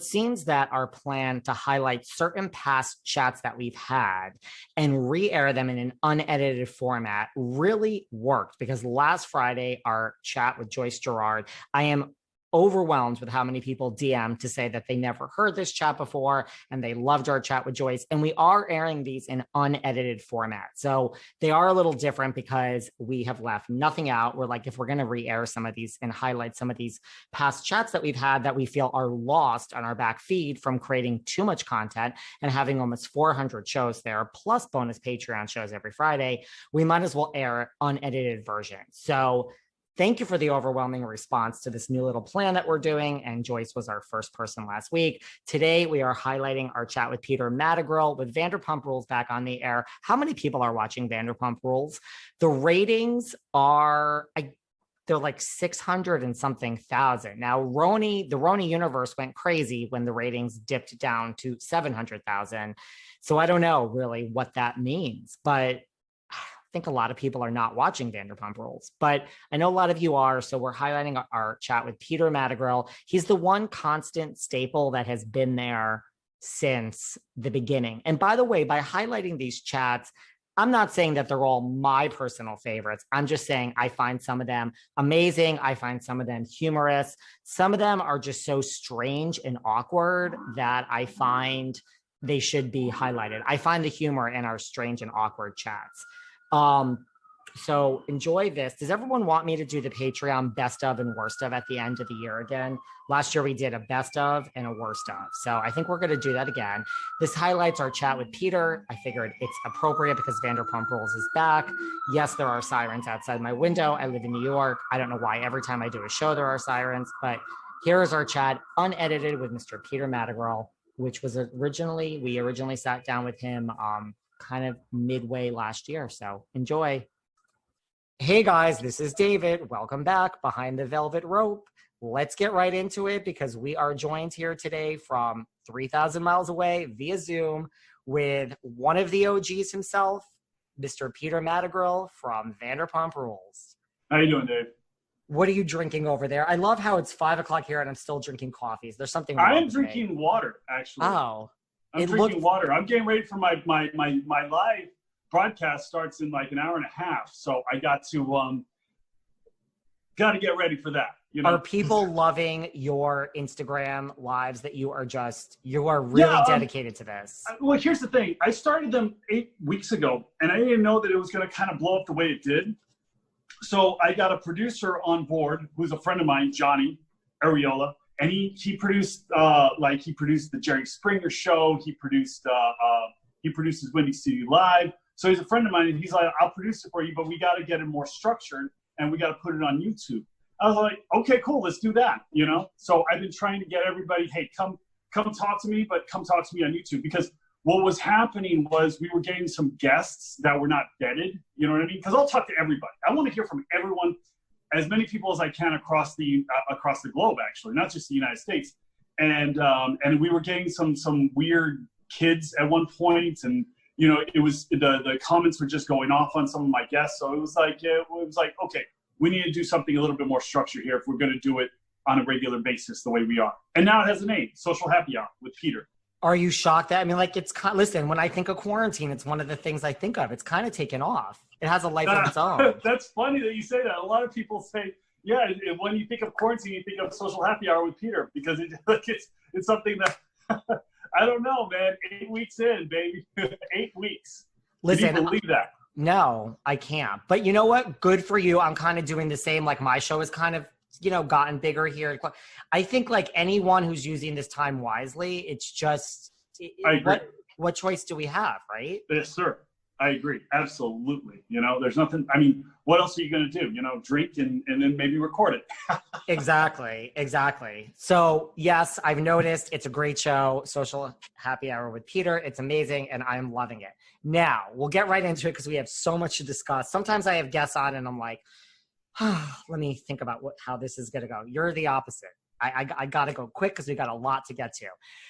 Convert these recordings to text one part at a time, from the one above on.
seems that our plan to highlight certain past chats that we've had and re-air them in an unedited format really worked, because last Friday, our chat with Joyce Gerard, I am overwhelmed with how many people DM to say that they never heard this chat before and they loved our chat with Joyce. And we are airing these in unedited format. So they are a little different because we have left nothing out. We're like, if we're going to re-air some of these and highlight some of these past chats that we've had that we feel are lost on our back feed from creating too much content and having almost 400 shows there, plus bonus Patreon shows every Friday, we might as well air unedited version. So thank you for the overwhelming response to this new little plan that we're doing. And Joyce was our first person last week. Today, we are highlighting our chat with Peter Madrigal with Vanderpump Rules back on the air. How many people are watching Vanderpump Rules? The ratings are, they're like 600 and something thousand. Now, the Roni universe went crazy when the ratings dipped down to 700,000. So I don't know really what that means, but I think a lot of people are not watching Vanderpump Rules, but I know a lot of you are. So we're highlighting our chat with Peter Madrigal. He's the one constant staple that has been there since the beginning. And by the way, by highlighting these chats, I'm not saying that they're all my personal favorites. I'm just saying I find some of them amazing. I find some of them humorous. Some of them are just so strange and awkward that I find they should be highlighted. I find the humor in our strange and awkward chats. So enjoy this. Does everyone want me to do the Patreon best of and worst of at the end of the year again? Last year we did a best of and a worst of. So I think we're going to do that again. This highlights our chat with Peter. I figured it's appropriate because Vanderpump Rules is back. Yes, there are sirens outside my window. I live in New York. I don't know why every time I do a show there are sirens, but here is our chat unedited with Mr. Peter Madrigal, which was we originally sat down with him, kind of midway last year. So enjoy. Hey guys, this is David. Welcome back behind the velvet rope. Let's get right into it because we are joined here today from 3,000 miles away via Zoom with one of the OGs himself, Mr. Peter Madrigal from Vanderpump Rules. How you doing, Dave? What are you drinking over there? I love how it's 5 o'clock here and I'm still drinking coffee. There's something wrong I am with drinking me. water, actually. Oh. I'm drinking water. I'm getting ready for my live broadcast starts in like an hour and a half. So I got to get ready for that. You know? Are people loving your Instagram lives that you are really dedicated to this? Well, here's the thing. I started them 8 weeks ago and I didn't know that it was going to kind of blow up the way it did. So I got a producer on board who's a friend of mine, Johnny Ariola. And he produced the Jerry Springer show. He produces Windy City Live. So he's a friend of mine, and he's like, "I'll produce it for you, but we got to get it more structured, and we got to put it on YouTube." I was like, "Okay, cool, let's do that." You know. So I've been trying to get everybody, "Hey, come talk to me, but come talk to me on YouTube," because what was happening was we were getting some guests that were not vetted. You know what I mean? Because I'll talk to everybody. I want to hear from everyone. As many people as I can across the globe, actually, not just the United States, and we were getting some weird kids at one point, and you know it was the comments were just going off on some of my guests, so it was like okay, we need to do something a little bit more structured here if we're going to do it on a regular basis the way we are. And now it has a name, Social Happy Hour with Peter. Are you shocked that, I mean, like, listen, when I think of quarantine, it's one of the things I think of. It's kind of taken off. It has a life of its own. That's funny that you say that. A lot of people say, yeah, when you think of quarantine, you think of Social Happy Hour with Peter, because it's something that, I don't know, man. 8 weeks in, baby. 8 weeks. Listen, can you believe that? No, I can't. But you know what? Good for you. I'm kind of doing the same. Like, my show is kind of, gotten bigger here. I think like anyone who's using this time wisely, it's just, I agree. What choice do we have, right? Yes, sir. I agree. Absolutely. There's nothing, I mean, what else are you going to do? Drink and then maybe record it. Exactly. So yes, I've noticed it's a great show, Social Happy Hour with Peter. It's amazing and I'm loving it. Now we'll get right into it because we have so much to discuss. Sometimes I have guests on and I'm like, let me think about how this is going to go. You're the opposite. I got to go quick because we got a lot to get to.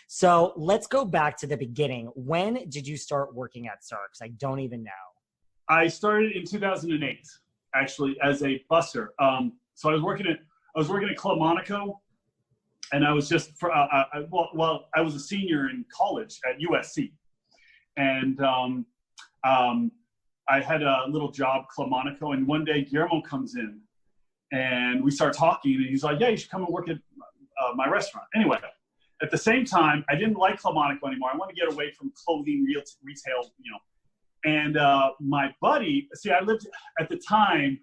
So let's go back to the beginning. When did you start working at Xerx? I don't even know. I started in 2008, actually, as a busser. So I was working at Club Monaco, and I was just well, I was a senior in college at USC, and I had a little job, Club Monaco, and one day Guillermo comes in, and we start talking, and he's like, "Yeah, you should come and work at my restaurant." Anyway, at the same time, I didn't like Club Monaco anymore. I wanted to get away from clothing, retail, you know. And my buddy, see, I lived at the time,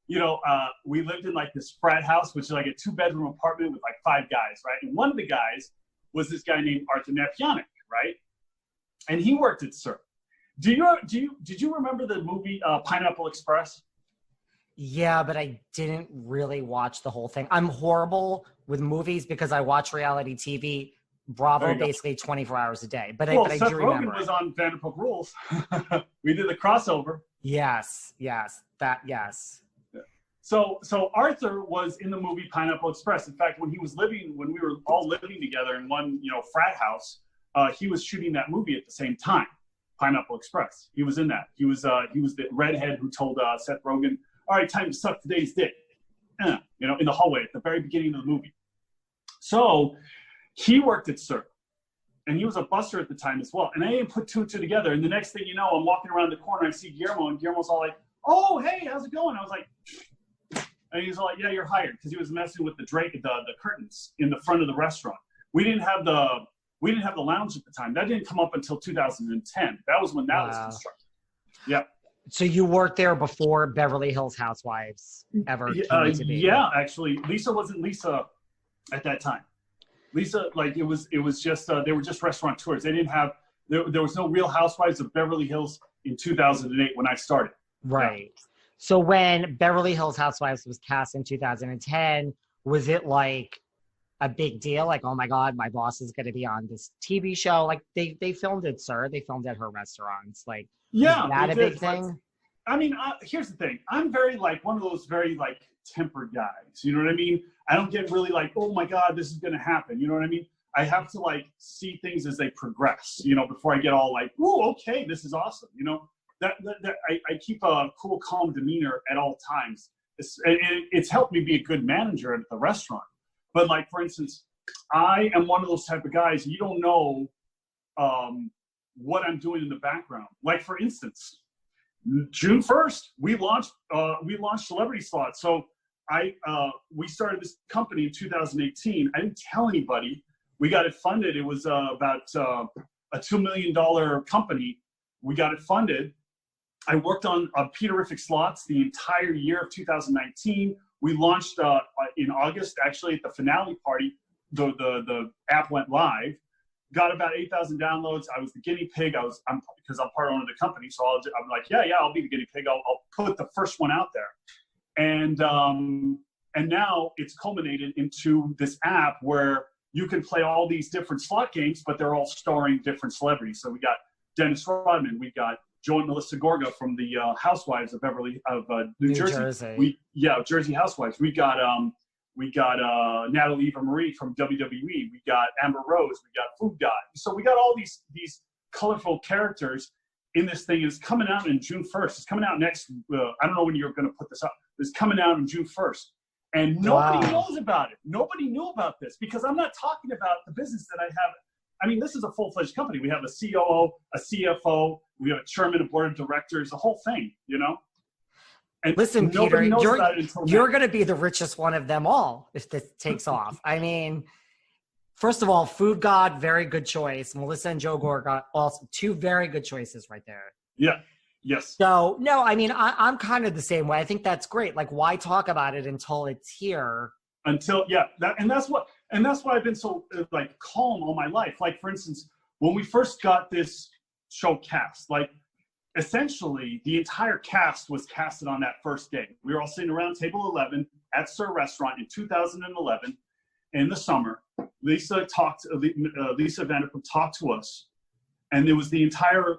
you know, we lived in like this frat house, which is like a 2-bedroom apartment with like 5 guys, right? And one of the guys was this guy named Arthur Napianic, right? And he worked at Xerx. Did you remember the movie Pineapple Express? Yeah, but I didn't really watch the whole thing. I'm horrible with movies because I watch reality TV, Bravo, basically 24 hours a day. But I Seth do remember. Rogen was on Vanderpump Rules. We did the crossover. Yes. So Arthur was in the movie Pineapple Express. In fact, when we were all living together in one, you know, frat house, he was shooting that movie at the same time. Pineapple Express. He was in that. He was the redhead who told Seth Rogen, "All right, time to suck today's dick," you know, in the hallway at the very beginning of the movie. So he worked at Xerx, and he was a busser at the time as well. And I didn't put 2 and 2 together. And the next thing you know, I'm walking around the corner, I see Guillermo, and Guillermo's all like, "Oh, hey, how's it going?" I was like, and he's all like, "Yeah, you're hired," because he was messing with the curtains in the front of the restaurant. We didn't have the lounge at the time. That didn't come up until 2010. That was when that was constructed. Yeah. So you worked there before Beverly Hills Housewives ever came to be? Yeah, actually. Lisa wasn't Lisa at that time. Lisa, like, it was just, they were just restaurateurs. They didn't have, there was no Real Housewives of Beverly Hills in 2008 when I started. Right. Yeah. So when Beverly Hills Housewives was cast in 2010, was it like a big deal? Like, oh my God, my boss is going to be on this TV show. Like they filmed it, sir. They filmed at her restaurants. Like, yeah, is that a big thing? I mean, here's the thing. I'm very like one of those very like tempered guys. You know what I mean? I don't get really like, oh my God, this is going to happen. You know what I mean? I have to like see things as they progress, you know, before I get all like, oh, okay, this is awesome. You know, that I keep a cool, calm demeanor at all times. It's helped me be a good manager at the restaurant. But like, for instance, I am one of those type of guys, you don't know what I'm doing in the background. Like, for instance, June 1st, we launched Celebrity Slot. So we started this company in 2018. I didn't tell anybody. We got it funded. It was about a $2 million company. We got it funded. I worked on Peterific Slots the entire year of 2019. We launched in August, actually, at the finale party. The app went live, got about 8,000 downloads. I was the guinea pig. Because I'm part owner of the company, so I'm like, yeah, I'll be the guinea pig. I'll put the first one out there, and now it's culminated into this app where you can play all these different slot games, but they're all starring different celebrities. So we got Dennis Rodman, we got Joe and Melissa Gorga from the Housewives of New Jersey. Jersey Housewives. We got Natalie Eva Marie from WWE. We got Amber Rose. We got Food God. So we got all these colorful characters in this thing. It's coming out in June 1st. It's coming out next. I don't know when you're going to put this up. It's coming out on June 1st. And nobody knows about it. Nobody knew about this because I'm not talking about the business that I have. I mean, this is a full-fledged company. We have a COO, a CFO, we have a chairman, a board of directors, the whole thing, you know? And listen, Peter, you're going to be the richest one of them all if this takes off. I mean, first of all, Food God, very good choice. Melissa and Joe Gorga, also 2 very good choices right there. Yeah. Yes. So, no, I mean, I'm kind of the same way. I think that's great. Like, why talk about it until it's here? That's why I've been so like calm all my life. Like, for instance, when we first got this show cast, like essentially the entire cast was casted on that first day. We were all sitting around table 11 at Sir Restaurant in 2011 in the summer. Lisa Vanderpump talked to us, and it was the entire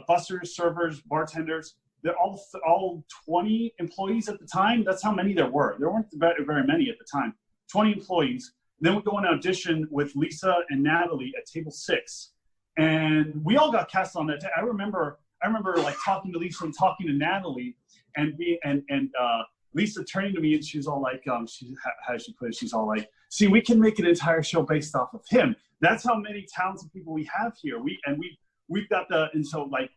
bussers, servers, bartenders. They're all 20 employees at the time. That's how many there were. There weren't very many at the time. 20 employees. Then we go and audition with Lisa and Natalie at table 6, and we all got cast on that. I remember like talking to Lisa and talking to Natalie, and Lisa turning to me and she's all like, how she put it? She's all like, see, we can make an entire show based off of him. That's how many talented people we have here. We've got and so like,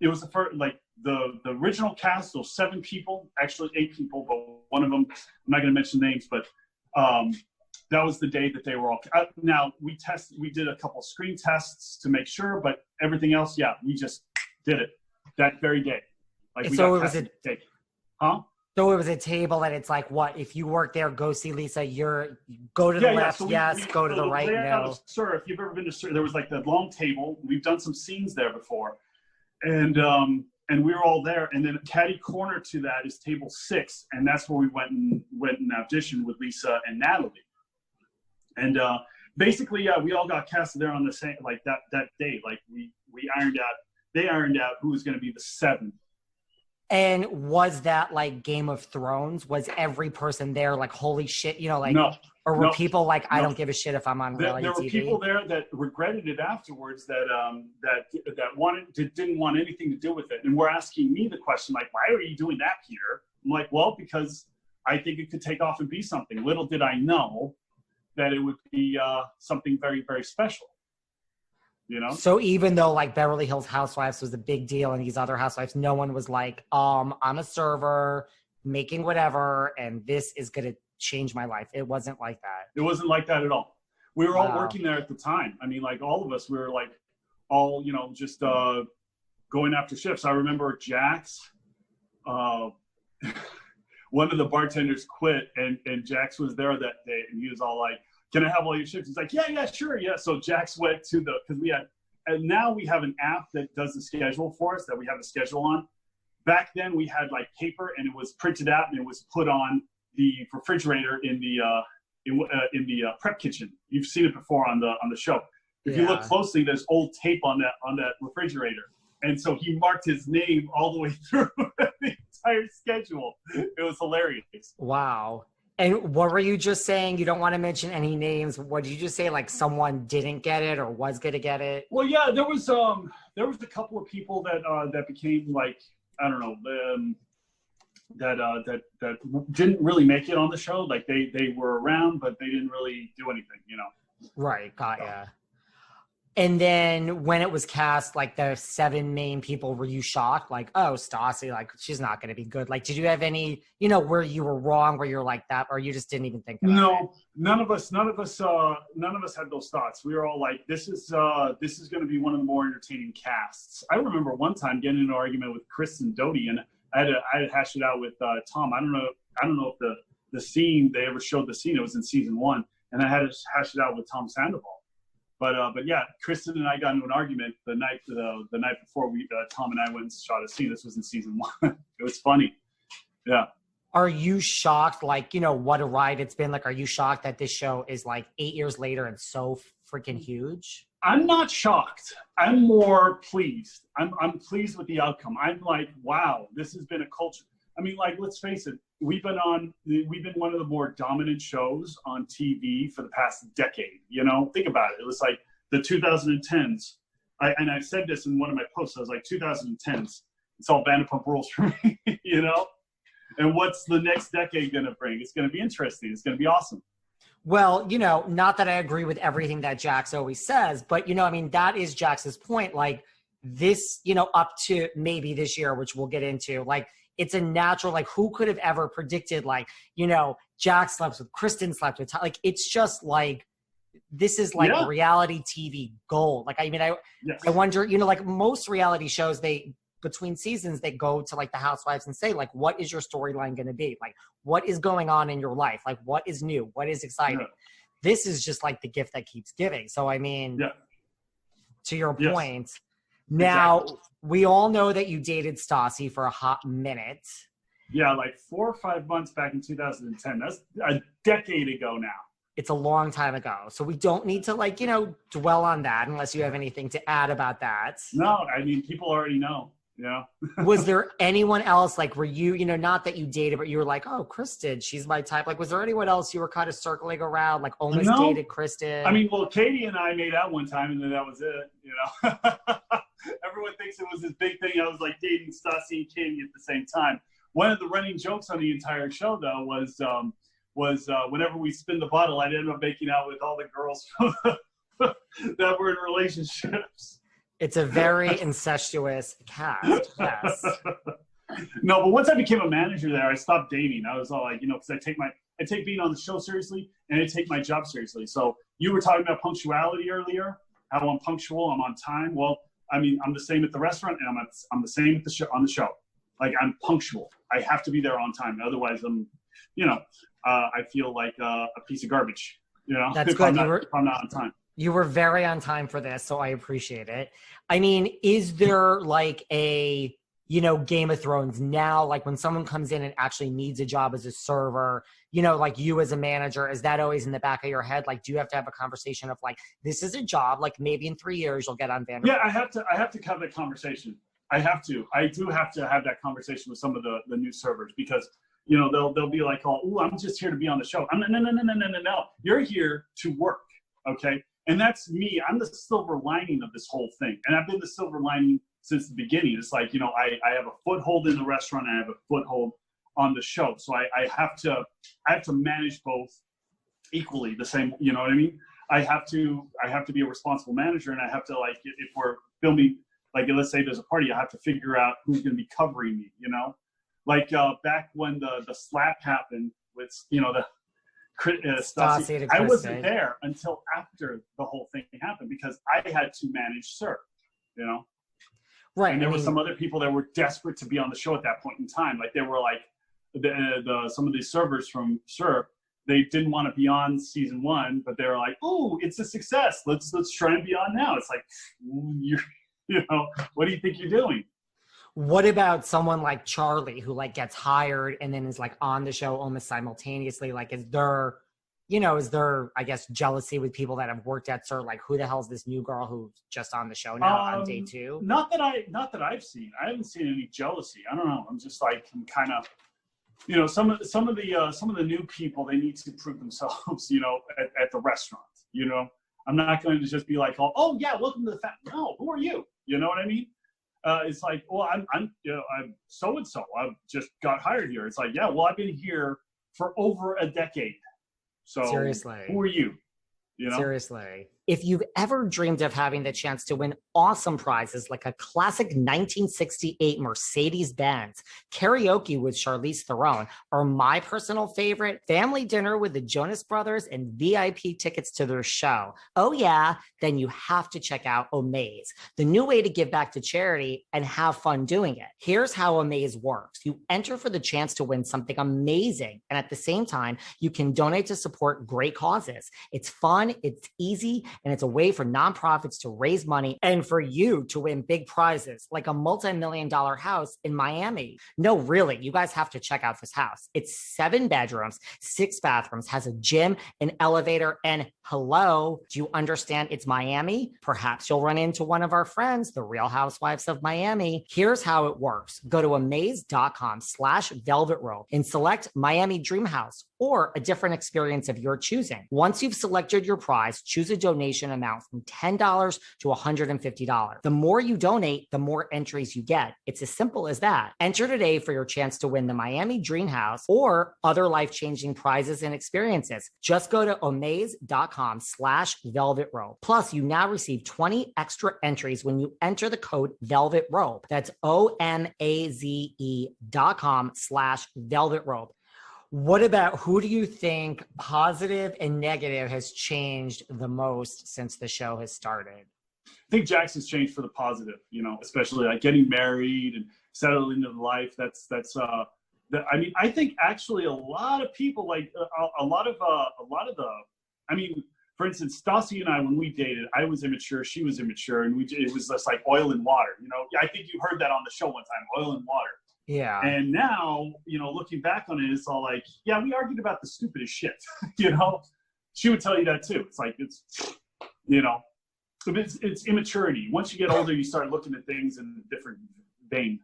it was the first, like the original cast, those 7 people, actually 8 people, but one of them, I'm not going to mention names, but that was the day that they were all. Now we did a couple screen tests to make sure, but everything else, yeah, we just did it that very day. Like so it was So it was a table that it's like, what, if you work there, go see Lisa, go to the left, yes, go to the right, no. Sir, if you've ever been to Sir, there was like that long table. We've done some scenes there before. And we were all there. And then catty corner to that is table 6. And that's where we went and auditioned with Lisa and Natalie. And basically, yeah, we all got casted there on the same, like that day. Like they ironed out who was going to be the 7th. And was that like Game of Thrones? Was every person there like, holy shit, like, no, or were people like, I don't give a shit if I'm on reality TV? There were people there that regretted it afterwards that didn't want anything to do with it. And were asking me the question, like, why are you doing that, Peter? I'm like, well, because I think it could take off and be something. Little did I know that it would be something very, very special. So even though like Beverly Hills Housewives was a big deal and these other housewives, no one was like, I'm a server making whatever, and this is going to change my life. It wasn't like that. It wasn't like that at all. We were all working there at the time. I mean, like all of us, we were like all, just going after shifts. I remember Jax, one of the bartenders quit and Jax was there that day and he was all like, can I have all your shifts? He's like, yeah, sure, yeah. So Jax went to because and now we have an app that does the schedule for us, that we have a schedule on. Back then we had like paper and it was printed out and it was put on the refrigerator in the prep kitchen. You've seen it before on the show. If you look closely, there's old tape on that refrigerator. And so he marked his name all the way through the entire schedule. It was hilarious. Wow. And what were you just saying? You don't want to mention any names. What did you just say? Like someone didn't get it or was going to get it? Well, yeah, there was a couple of people that became like, I don't know, that didn't really make it on the show. Like they were around, but they didn't really do anything, Right, got ya. And then when it was cast, like the 7 main people, were you shocked? Like, oh, Stassi, like she's not going to be good. Like, did you have any, where you were wrong, where you're like that, or you just didn't even think about it? No, none of us had those thoughts. We were all like, this is going to be one of the more entertaining casts. I remember one time getting into an argument with Kristen Doty, and I had to hash it out with Tom. I don't know if the scene they ever showed the scene. It was in season 1, and I had to hash it out with Tom Sandoval. But yeah, Kristen and I got into an argument the night before Tom and I went and shot a scene. This was in season 1. It was funny. Yeah. Are you shocked? Like, what a ride it's been. Like, are you shocked that this show is like 8 years later and so freaking huge? I'm not shocked. I'm more pleased. I'm pleased with the outcome. I'm like, wow, this has been a culture. I mean, like, let's face it. We've been one of the more dominant shows on TV for the past decade. Think about it. It was like the 2010s. And I said this in one of my posts. I was like, 2010s. It's all Vanderpump Rules for me, And what's the next decade going to bring? It's going to be interesting. It's going to be awesome. Well, not that I agree with everything that Jax always says, but, that is Jax's point. Like this, up to maybe this year, which we'll get into, like, it's a natural, like, who could have ever predicted, like, Jax slept with Kristen, slept with, like, it's just like, this is like reality TV gold. Like, I mean, I wonder, like most reality shows, between seasons, they go to like the housewives and say, like, what is your storyline going to be? Like, what is going on in your life? Like, what is new? What is exciting? Yeah. This is just like the gift that keeps giving. So, I mean, to your point, now, we all know that you dated Stassi for a hot minute. Yeah, like 4 or 5 months back in 2010. That's a decade ago now. It's a long time ago. So we don't need to, like, dwell on that unless you have anything to add about that. No, I mean, people already know. Was there anyone else, like, were you, not that you dated, but you were like, oh, Kristen, she's my type. Like, was there anyone else you were kind of circling around, like almost dated Kristen? I mean, well, Katie and I made out one time and then that was it, Everyone thinks it was this big thing. I was like dating Stassi and Katie at the same time. one of the running jokes on the entire show, though, was whenever we spin the bottle, I'd end up making out with all the girls that were in relationships. It's a very incestuous cast. Yes. No, but once I became a manager there, I stopped dating. I was all like, because I take being on the show seriously, and I take my job seriously. So you were talking about punctuality earlier, how I'm punctual, I'm on time. Well, I mean, I'm the same at the restaurant, and I'm the same at on the show. Like, I'm punctual. I have to be there on time. Otherwise, I feel like a piece of garbage. That's if good. if I'm not on time. You were very on time for this, so I appreciate it. I mean, is there like a, Game of Thrones now, like when someone comes in and actually needs a job as a server, like you as a manager, is that always in the back of your head? Like, do you have to have a conversation of like, this is a job, like maybe in 3 years you'll get on Vanderpump? Yeah, I have to have that conversation. I do have to have that conversation with some of the new servers, because they'll be like, oh, I'm just here to be on the show. No. You're here to work, okay? And that's me. I'm the silver lining of this whole thing. And I've been the silver lining since the beginning. It's like, I have a foothold in the restaurant, and I have a foothold on the show. So I have to manage both equally the same, you know what I mean? I have to be a responsible manager, and I have to, like, if we're filming, like, let's say there's a party, I have to figure out who's going to be covering me, Like back when the slap happened with, the Stassi, I wasn't there until after the whole thing happened, because I had to manage Sir, Right. And there were some other people that were desperate to be on the show at that point in time. Like, they were like some of these servers from Sir, they didn't want to be on season 1, but they were like, "Ooh, it's a success. Let's try and be on now." It's like, what do you think you're doing? What about someone like Charlie, who like gets hired and then is like on the show almost simultaneously? Like, is there, I guess, jealousy with people that have worked at Sir? Like, who the hell is this new girl who's just on the show now on day 2? Not that I've seen. I haven't seen any jealousy. I don't know. I'm just like, I'm kind of, some of the new people, they need to prove themselves, at the restaurant. I'm not going to just be like, oh yeah, welcome to the family. No, who are you? You know what I mean? It's like, well, I'm so and so. I just got hired here. It's like, yeah, well, I've been here for over a decade. So seriously, who are you? Seriously. If you've ever dreamed of having the chance to win awesome prizes like a classic 1968 Mercedes-Benz, karaoke with Charlize Theron, or my personal favorite, family dinner with the Jonas Brothers and VIP tickets to their show, oh yeah, then you have to check out Omaze, the new way to give back to charity and have fun doing it. Here's how Omaze works. You enter for the chance to win something amazing, and at the same time, you can donate to support great causes. It's fun, it's easy, and it's a way for nonprofits to raise money and for you to win big prizes like a multi-million-dollar house in Miami. No, really, you guys have to check out this house. It's 7 bedrooms, 6 bathrooms, has a gym, an elevator, and hello, do you understand it's Miami? Perhaps you'll run into one of our friends, the Real Housewives of Miami. Here's how it works. Go to amaze.com/velvetrope and select Miami Dream House or a different experience of your choosing. Once you've selected your prize, choose a donation amount from $10 to $150. The more you donate, the more entries you get. It's as simple as that. Enter today for your chance to win the Miami Dream House or other life-changing prizes and experiences. Just go to omaze.com/velvetrope. Plus, you now receive 20 extra entries when you enter the code velvetrope. That's OMAZE.com/velvetrope. What about, who do you think, positive and negative, has changed the most since the show has started? I think Jackson's changed for the positive, especially like getting married and settling into life. I think actually a lot of people, like for instance, Stassi and I, when we dated, I was immature, she was immature, and it was just like oil and water. I think you heard that on the show one time, oil and water. Yeah. And now, looking back on it, it's all like, yeah, we argued about the stupidest shit. She would tell you that too. It's like, it's immaturity. Once you get older, you start looking at things in a different vein.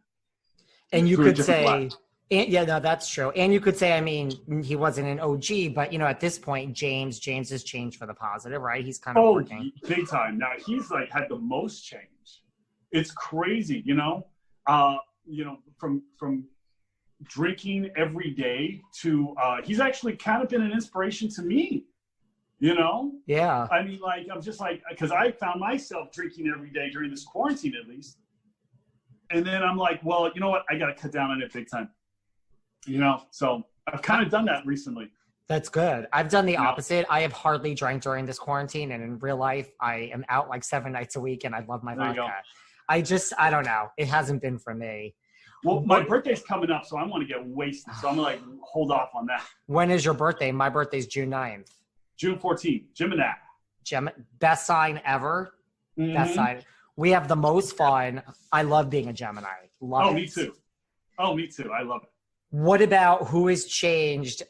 And you could say, yeah, no, that's true. And you could say, I mean, he wasn't an OG, but at this point, James has changed for the positive, right? He's kind of working big time. Now he's like had the most change. It's crazy, from drinking every day to, he's actually kind of been an inspiration to me, you know? Yeah. I mean, like, I'm just like, because I found myself drinking every day during this quarantine at least. And then I'm like, well, you know what? I got to cut down on it big time, you know? So I've kind of done that recently. That's good. I've done the opposite. I have hardly drank during this quarantine, and in real life, I am out like 7 nights a week, and I love my vodka. I don't know. It hasn't been for me. Well, my birthday's coming up, so I want to get wasted. So I'm going to like hold off on that. When is your birthday? My birthday's June 9th. June 14th, Gemini. Best sign ever. Mm-hmm. Best sign. We have the most fun. I love being a Gemini. Love it. Me too. Oh, me too. I love it. What about who has changed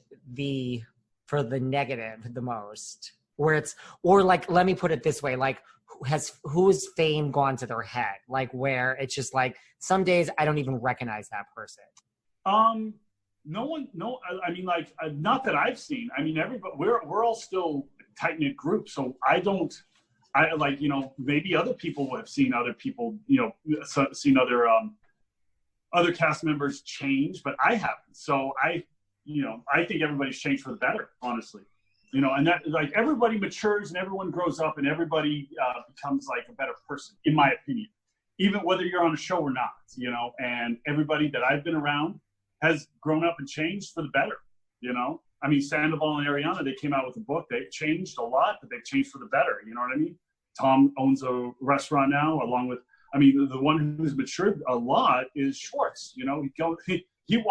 for the negative the most? Or like, let me put it this way, like who's fame gone to their head? Like where it's just like some days I don't even recognize that person. No, I mean, like, not that I've seen. I mean, everybody, we're all still a tight-knit group. So I like, you know, maybe other people have seen other people, you know, seen other cast members change, but I haven't. So I think everybody's changed for the better, honestly. You know, and that, like, everybody matures and everyone grows up and everybody becomes like a better person, in my opinion, even whether you're on a show or not, you know, and everybody that I've been around has grown up and changed for the better, you know. I mean, Sandoval and Ariana, they came out with a book. They've changed a lot, but they've changed for the better. You know what I mean? Tom owns a restaurant now, along with, I mean, the one who's matured a lot is Schwartz. You know, he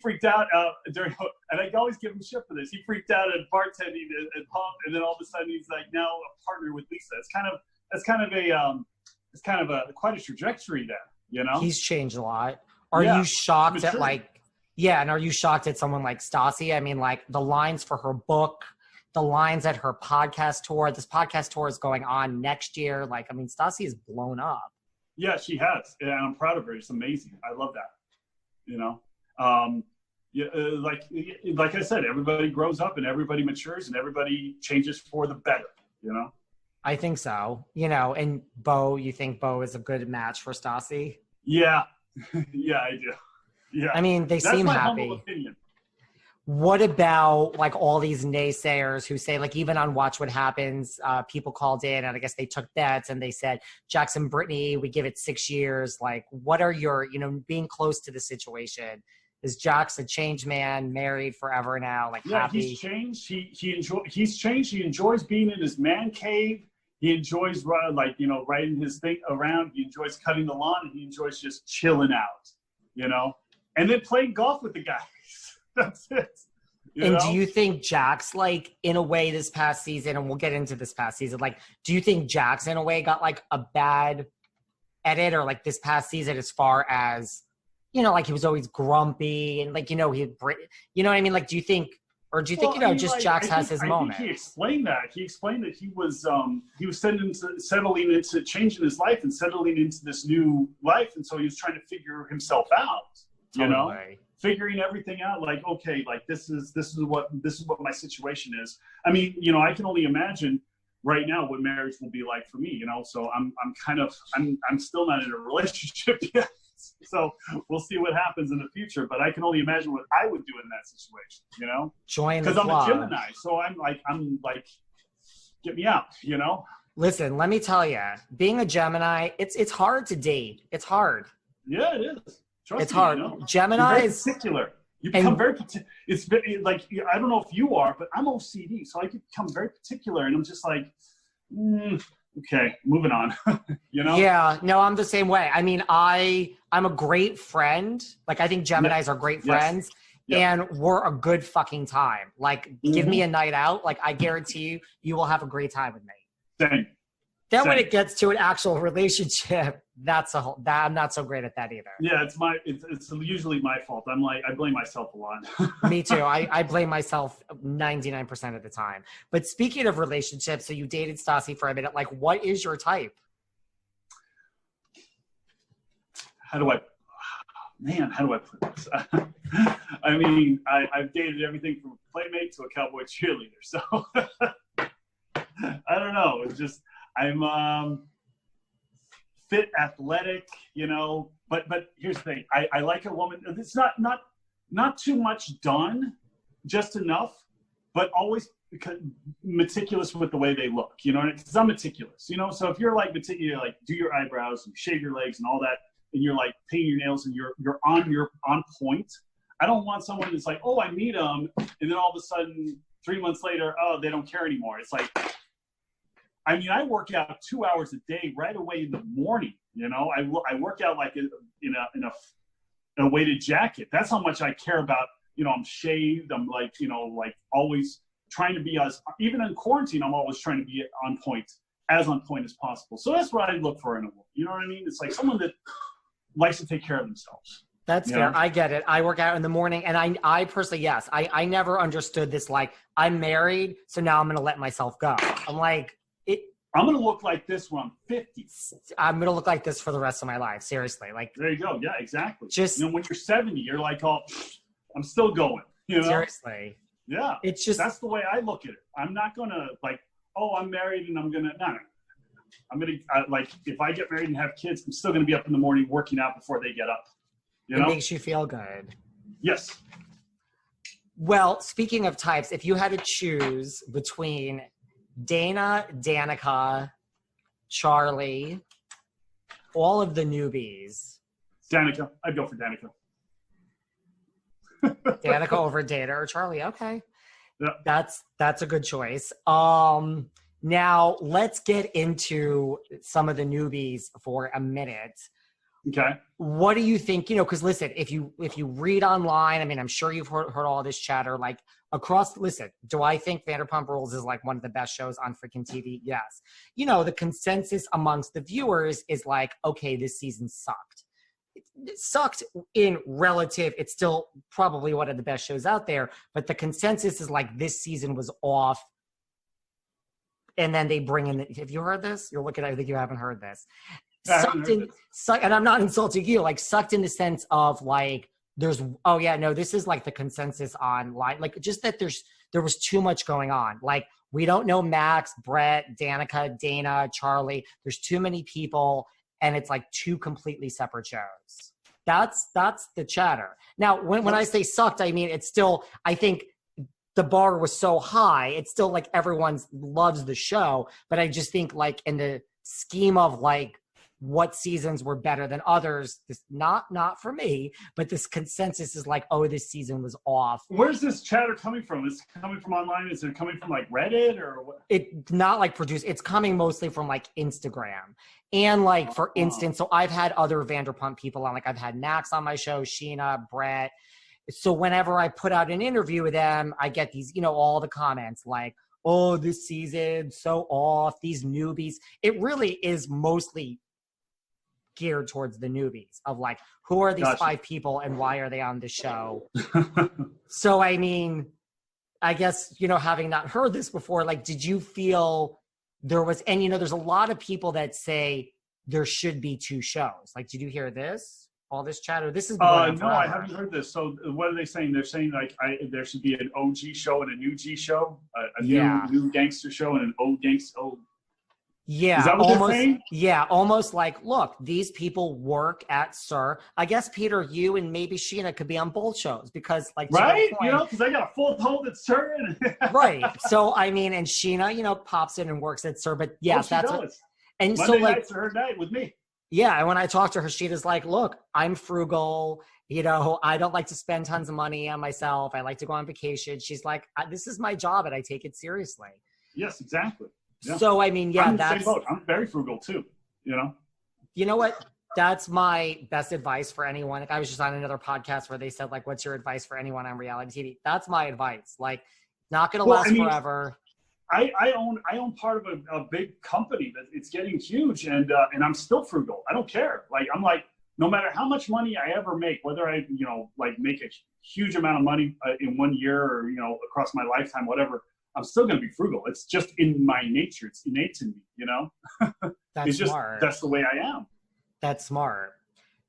freaked out during, and I always give him shit for this. He freaked out at bartending at Pump, and then all of a sudden he's like now a partner with Lisa. It's kind of quite a trajectory there. You know, he's changed a lot. Are you shocked at and are you shocked at someone like Stassi? I mean, like the lines for her book, the lines at her podcast tour. This podcast tour is going on next year. Like, I mean, Stassi is blown up. Yeah, she has, and I'm proud of her. It's amazing. I love that. You know, like I said, everybody grows up and everybody matures and everybody changes for the better. You know, I think so. You know, and Bo, you think Bo is a good match for Stassi? Yeah. Yeah, I do. Yeah. I mean, they seem happy. Humble opinion. What about like all these naysayers who say, like, even on Watch What Happens, people called in and I guess they took bets and they said, Jackson Brittany, we give it 6 years. Like, what are your, you know, being close to the situation? Is Jax a changed man, married forever now? Like, happy? He's changed. He's changed. He enjoys being in his man cave. He enjoys, like, you know, riding his thing around. He enjoys cutting the lawn, and he enjoys just chilling out, you know, and then playing golf with the guys. That's it. You know? Do you think Jax, like, in a way this past season, and we'll get into this past season, like, do you think Jax in a way got like a bad edit or like this past season as far as, you know, like he was always grumpy and like, you know, you know what I mean? Like, do you think, you know, just like, Jax has his moments? He explained that. He explained that he was settling into changing his life and settling into this new life. And so he was trying to figure himself out, you know, figuring everything out. Like, okay, like this is what my situation is. I mean, you know, I can only imagine right now what marriage will be like for me, you know? So I'm still not in a relationship yet. So we'll see what happens in the future, but I can only imagine what I would do in that situation, you know? Join the club. Because I'm a Gemini, so I'm like, get me out, you know? Listen, let me tell you, being a Gemini, it's hard to date. It's hard. Yeah, it is. It's hard. You know? Gemini is particular. You become very particular. It's very, like, I don't know if you are, but I'm OCD, so I become very particular, and I'm just like, okay, moving on. You know? Yeah, no, I'm the same way. I mean, I'm a great friend. Like, I think Geminis are great friends. Yep. And we're a good fucking time. Like, give me a night out. Like, I guarantee you will have a great time with me. Same. Then when it gets to an actual relationship, I'm not so great at that either. Yeah, it's usually my fault. I blame myself a lot. Me too. I blame myself 99% of the time. But speaking of relationships, so you dated Stassi for a minute. Like, what is your type? How do I put this? I mean, I've dated everything from a playmate to a cowboy cheerleader. So I don't know. It's just, I'm fit, athletic, you know, but here's the thing. I like a woman. It's not too much done, just enough, but always meticulous with the way they look, you know, because I'm meticulous, you know. So if you're like meticulous, like do your eyebrows and shave your legs and all that, and you're like painting your nails and you're on point. I don't want someone that's like, oh, I meet them, and then all of a sudden 3 months later, oh, they don't care anymore. It's like, I mean, I work out 2 hours a day right away in the morning. You know, I work out like in a weighted jacket. That's how much I care about. You know, I'm shaved. I'm like, you know, like always trying to be even in quarantine, I'm always trying to be on point as possible. So that's what I look for in a woman. You know what I mean? It's like someone that likes to take care of themselves. That's fair. I get it. I work out in the morning, and I personally, yes, I never understood this. Like, I'm married, so now I'm going to let myself go. I'm like, I'm going to look like this when I'm 50. I'm going to look like this for the rest of my life. Seriously. Like, there you go. Yeah, exactly. Just, you know, when you're 70, you're like, oh, I'm still going. You know? Seriously. Yeah. It's just, that's the way I look at it. I'm not going to like, oh, I'm married and I'm going to, no. I'm going to, like, if I get married and have kids, I'm still going to be up in the morning working out before they get up. You know? It makes you feel good. Yes. Well, speaking of types, if you had to choose between Dana, Danica, Charlie, all of the newbies. Danica. I'd go for Danica. Danica over Dana or Charlie. Okay. Yeah. That's a good choice. Now let's get into some of the newbies for a minute. Okay. What do you think, you know, because listen, if you read online, I mean, I'm sure you've heard all this chatter, like listen, do I think Vanderpump Rules is like one of the best shows on freaking TV? Yes. You know, the consensus amongst the viewers is like, okay, this season sucked. It sucked in relative. It's still probably one of the best shows out there, but the consensus is like this season was off. And then they bring in, have you heard this? You're looking at, I think you haven't heard this. And I'm not insulting you, like sucked in the sense of like, there's, oh yeah, no, this is like the consensus online. Like just that there was too much going on. Like we don't know Max, Brett, Danica, Dana, Charlie. There's too many people and it's like two completely separate shows. That's the chatter. Now, when I say sucked, I mean, it's still, I think the bar was so high. It's still like everyone loves the show, but I just think like in the scheme of like, what seasons were better than others, this not for me, but this consensus is like, oh, this season was off. Where's this chatter coming from? Is it coming from online? Is it coming from like Reddit or what? It's not like produced. It's coming mostly from like Instagram. And like, for instance, so I've had other Vanderpump people on, like I've had Max on my show, Sheena, Brett. So whenever I put out an interview with them, I get these, you know, all the comments like, oh, this season, so off, these newbies. It really is mostly geared towards the newbies of like, who are these 5 people and why are they on the show? So, I mean, I guess, you know, having not heard this before, like, did you feel there was, and you know, there's a lot of people that say there should be 2 shows. Like, did you hear this? All this chatter? This is no, I haven't heard this. So what are they saying? They're saying like there should be an OG show and a new G show, a new gangster show and an old gangster. Yeah, is that what they're saying? Yeah, almost like, look, these people work at SUR. I guess, Peter, you and maybe Sheena could be on both shows because, like, right? You know, because I got a full hold at SUR. Right. So, I mean, and Sheena, you know, pops in and works at SUR, but yeah, that's what. And Monday so, like, nights are her night with me. Yeah, and when I talk to her, Sheena's like, look, I'm frugal. You know, I don't like to spend tons of money on myself. I like to go on vacation. She's like, this is my job, and I take it seriously. Yes, exactly. Yeah. So, I mean, yeah, I'm very frugal too, you know? You know what? That's my best advice for anyone. Like, I was just on another podcast where they said, like, what's your advice for anyone on reality TV? That's my advice. Like, not going to last forever. I own part of a big company that it's getting huge and I'm still frugal. I don't care. Like, I'm like, no matter how much money I ever make, whether I, you know, like make a huge amount of money in 1 year or, you know, across my lifetime, whatever, I'm still going to be frugal. It's just in my nature. It's innate to me, you know? That's smart. That's the way I am. That's smart.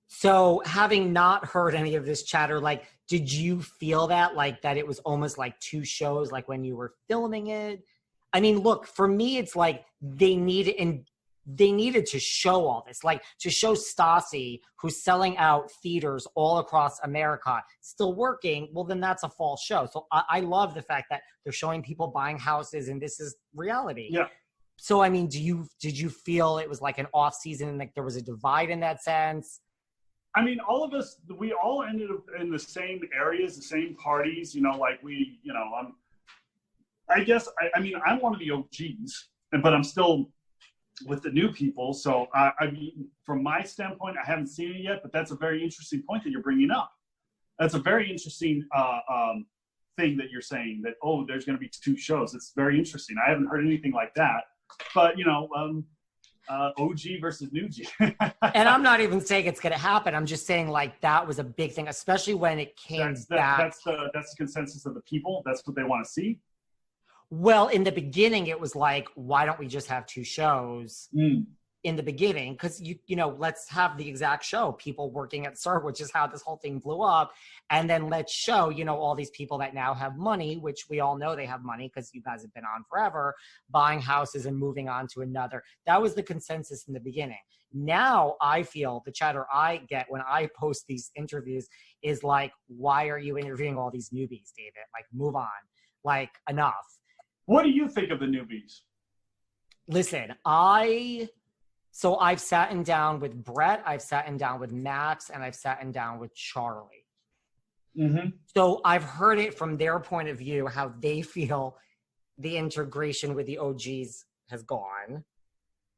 So having not heard any of this chatter, like, did you feel that, like, that it was almost like 2 shows, like when you were filming it? I mean, look, for me, it's like they need, and they needed to show all this, like to show Stassi, who's selling out theaters all across America, still working. Well, then that's a false show. So I love the fact that they're showing people buying houses and this is reality. Yeah. So, I mean, did you feel it was like an off season, like there was a divide in that sense? I mean, all of us, we all ended up in the same areas, the same parties, you know, like we, you know, I guess, I mean, I'm one of the OGs, but I'm still with the new people. So, I mean, from my standpoint, I haven't seen it yet, but that's a very interesting point that you're bringing up. That's a very interesting thing that you're saying, that, oh, there's going to be 2 shows. It's very interesting. I haven't heard anything like that. But, you know, OG versus new G. And I'm not even saying it's going to happen. I'm just saying, like, that was a big thing, especially when it came back. That's the consensus of the people. That's what they want to see. Well, in the beginning, it was like, why don't we just have 2 shows in the beginning? Because, you know, let's have the exact show, people working at Xerx, which is how this whole thing blew up. And then let's show, you know, all these people that now have money, which we all know they have money because you guys have been on forever, buying houses and moving on to another. That was the consensus in the beginning. Now I feel the chatter I get when I post these interviews is like, why are you interviewing all these newbies, David? Like, move on. Like, enough. What do you think of the newbies? Listen, I've sat down with Brett, I've sat down with Max, and I've sat down with Charlie. Mm-hmm. So I've heard it from their point of view, how they feel the integration with the OGs has gone,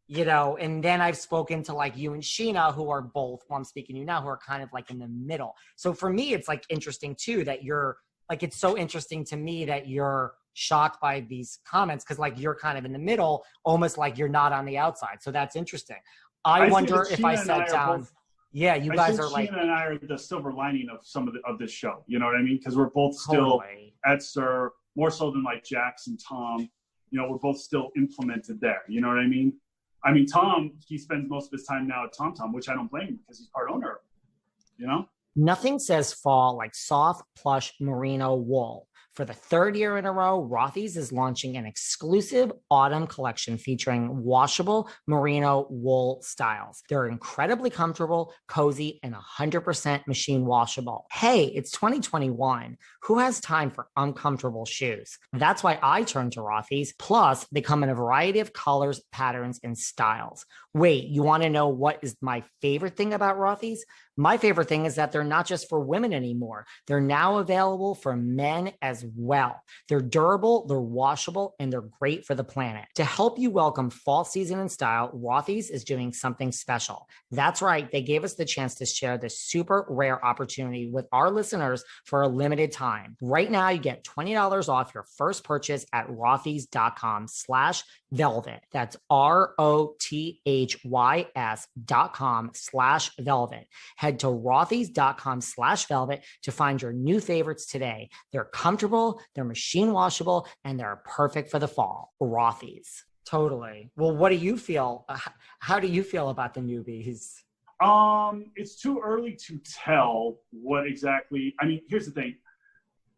you know, and then I've spoken to like you and Sheena, who are both, well, I'm speaking to you now, who are kind of like in the middle. So for me, it's like interesting too, that you're like, it's so interesting to me that you're shocked by these comments, because like you're kind of in the middle, almost like you're not on the outside. So that's interesting. I wonder if I sat down. Yeah, you guys are like. Sheena and I are the silver lining of of this show. You know what I mean? Because we're both still at Xerx, more so than like Jax and Tom. You know, we're both still implemented there. You know what I mean? I mean, Tom, he spends most of his time now at TomTom, which I don't blame him because he's part owner. You know? Nothing says fall like soft plush merino wool. For the 3rd year in a row, Rothy's is launching an exclusive autumn collection featuring washable merino wool styles. They're incredibly comfortable, cozy, and 100% machine washable. Hey, it's 2021. Who has time for uncomfortable shoes? That's why I turned to Rothy's. Plus, they come in a variety of colors, patterns, and styles. Wait, you want to know what is my favorite thing about Rothy's? My favorite thing is that they're not just for women anymore. They're now available for men as well. They're durable, they're washable, and they're great for the planet. To help you welcome fall season in style, Rothy's is doing something special. That's right. They gave us the chance to share this super rare opportunity with our listeners for a limited time. Right now, you get $20 off your first purchase at rothys.com/velvet. That's ROTHYS.com/velvet. Head to rothys.com/velvet to find your new favorites today. They're comfortable, they're machine washable, and they're perfect for the fall. Rothy's. Totally. Well, what do you feel? How do you feel about the newbies? It's too early to tell what exactly. I mean, here's the thing.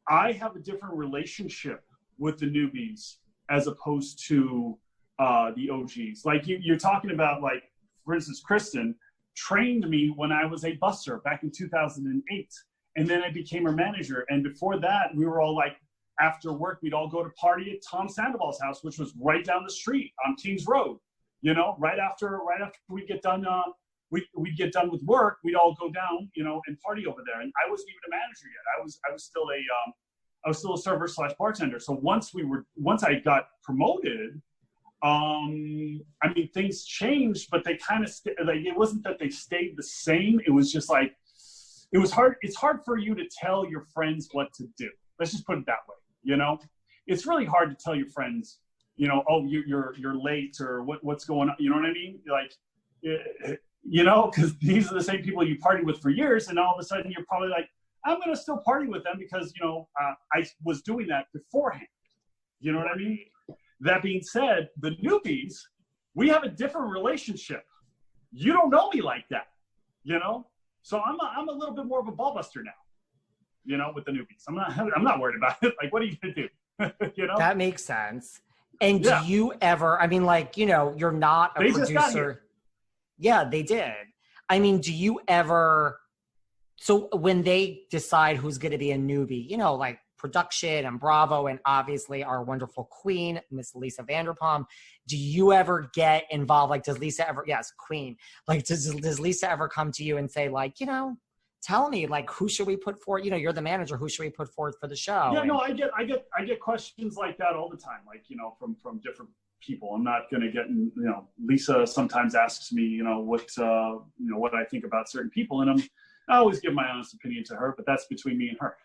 I have a different relationship with the newbies as opposed to the OGs. Like you're talking about, like, for instance, Kristen trained me when I was a busser back in 2008. And then I became her manager. And before that, we were all like, after work, we'd all go to party at Tom Sandoval's house, which was right down the street on Kings Road. You know, right after we get done, we'd get done with work, we'd all go down, you know, and party over there. And I wasn't even a manager yet. I was still a server / bartender. So once I got promoted, I mean, things changed, but they kind of like, it wasn't that they stayed the same. It was just like, it was hard. It's hard for you to tell your friends what to do. Let's just put it that way. You know, it's really hard to tell your friends, you know, oh, you're late, or what's going on. You know what I mean? Like, you know, because these are the same people you partied with for years, and all of a sudden you're probably like, I'm going to still party with them because, you know, I was doing that beforehand. You know what I mean? That being said, the newbies, we have a different relationship. You don't know me like that, you know? So I'm a little bit more of a ball buster now, you know, with the newbies. I'm not worried about it. Like, what are you going to do? You know? That makes sense. And do you ever, I mean, like, you know, you're not a They just got here. producer. Yeah, they did. I mean, do you ever, so when they decide who's going to be a newbie, you know, like production and Bravo and obviously our wonderful queen, Miss Lisa Vanderpump, do you ever get involved? Like, does Lisa ever, yes, queen, like, does Lisa ever come to you and say, like, you know, tell me, like, who should we put forward? You know, you're the manager. Who should we put forward for the show? Yeah, no, I get questions like that all the time. Like, you know, from different people. I'm not going to get in, you know, Lisa sometimes asks me, you know, what I think about certain people. And I always give my honest opinion to her, but that's between me and her,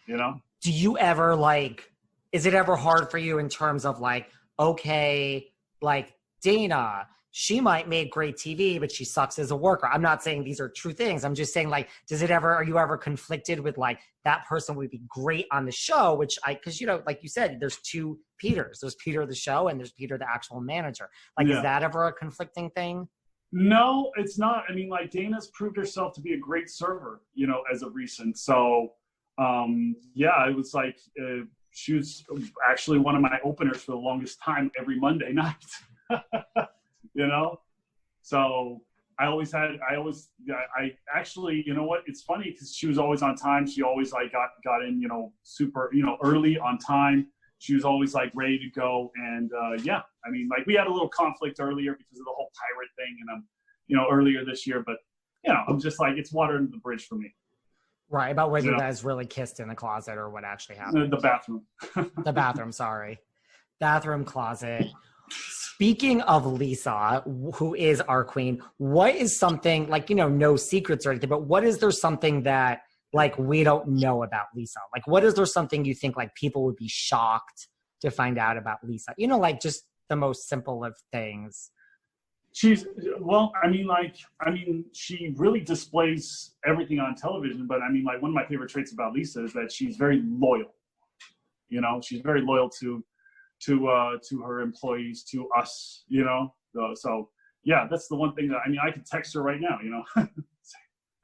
you know? Do you ever like, is it ever hard for you in terms of like, okay, like Dana, she might make great TV, but she sucks as a worker. I'm not saying these are true things. I'm just saying, like, are you ever conflicted with like that person would be great on the show, because, you know, like you said, there's two Peters. There's Peter the show and there's Peter the actual manager. Like, is that ever a conflicting thing? No, it's not. I mean, like, Dana's proved herself to be a great server, you know, as of recent. So, it was like, she was actually one of my openers for the longest time every Monday night. You know, so I actually, you know what? It's funny because she was always on time. She always like got in, you know, super, you know, early on time. She was always like ready to go. And I mean, like we had a little conflict earlier because of the whole pirate thing, and you know, earlier this year. But you know, I'm just like, it's water under the bridge for me. Right, about whether you guys really kissed in the closet or what actually happened. The bathroom. The bathroom. Sorry, bathroom, closet. Speaking of Lisa, who is our queen, what is something, like, you know, no secrets or anything, but what is there something that like we don't know about Lisa? Like, what is there something you think like people would be shocked to find out about Lisa? You know, like just the most simple of things. She really displays everything on television, but I mean, like one of my favorite traits about Lisa is that she's very loyal. You know, she's very loyal to her employees, to us, you know? So yeah, that's the one thing that, I mean, I could text her right now, you know?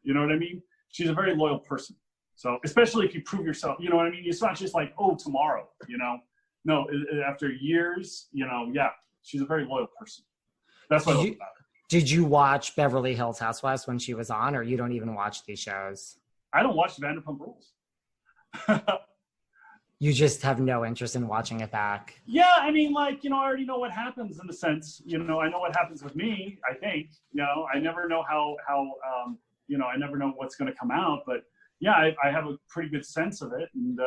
You know what I mean? She's a very loyal person. So especially if you prove yourself, you know what I mean? It's not just like, oh, tomorrow, you know? No, after years, you know, yeah, she's a very loyal person. That's what I love about her. Did you watch Beverly Hills Housewives when she was on, or you don't even watch these shows? I don't watch Vanderpump Rules. You just have no interest in watching it back. Yeah, I mean, like, you know, I already know what happens in a sense. You know, I know what happens with me, I think. You know, I never know how you know, I never know what's going to come out. But, yeah, I have a pretty good sense of it. And,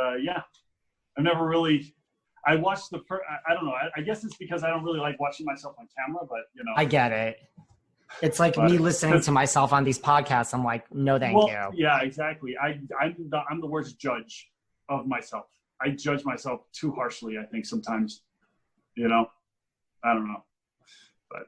I've never really – I watched the first – I don't know. I guess it's because I don't really like watching myself on camera, but, you know. I get it. It's like me listening to myself on these podcasts. I'm like, no, thank you. Yeah, exactly. I'm the worst judge of myself. I judge myself too harshly, I think, sometimes, you know, I don't know, but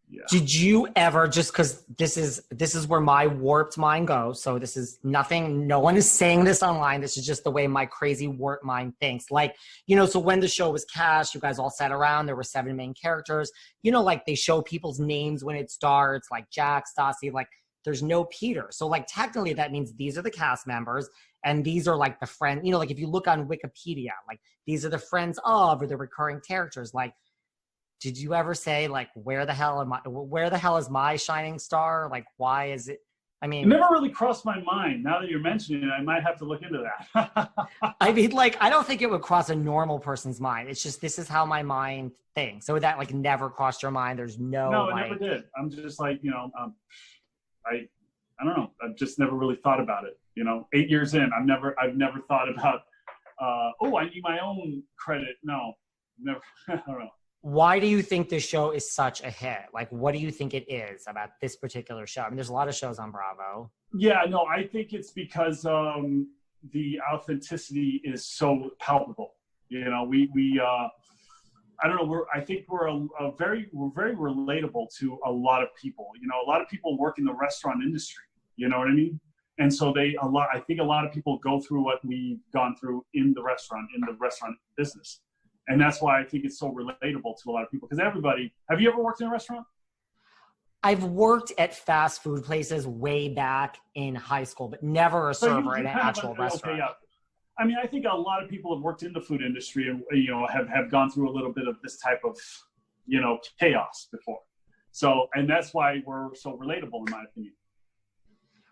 yeah. Did you ever, just because this is where my warped mind goes, so this is nothing, no one is saying this online, this is just the way my crazy warped mind thinks. Like, you know, so when the show was cast, you guys all sat around, there were 7 main characters, you know, like they show people's names when it starts, like Jack, Stassi, like there's no Peter. So like technically that means these are the cast members, and these are like the friend, you know, like if you look on Wikipedia, like these are the friends of, or the recurring characters. Like, did you ever say like, where the hell is my shining star? Like, why is it? I mean, it never really crossed my mind. Now that you're mentioning it, I might have to look into that. I mean, like, I don't think it would cross a normal person's mind. It's just, this is how my mind thinks. So that like never crossed your mind. There's no, it never did. I'm just like, you know, I don't know. I've just never really thought about it. You know, 8 years in, I've never thought about, I need my own credit. No, never. I don't know. Why do you think this show is such a hit? Like, what do you think it is about this particular show? I mean, there's a lot of shows on Bravo. Yeah, no, I think it's because the authenticity is so palpable. You know, I don't know. I think we're very relatable to a lot of people. You know, a lot of people work in the restaurant industry. You know what I mean? And so I think a lot of people go through what we've gone through in the restaurant business. And that's why I think it's so relatable to a lot of people. Because everybody, have you ever worked in a restaurant? I've worked at fast food places way back in high school, but never a server in an actual restaurant. Okay, yeah. I mean, I think a lot of people have worked in the food industry and, have gone through a little bit of this type of, chaos before. So, and that's why we're so relatable, in my opinion.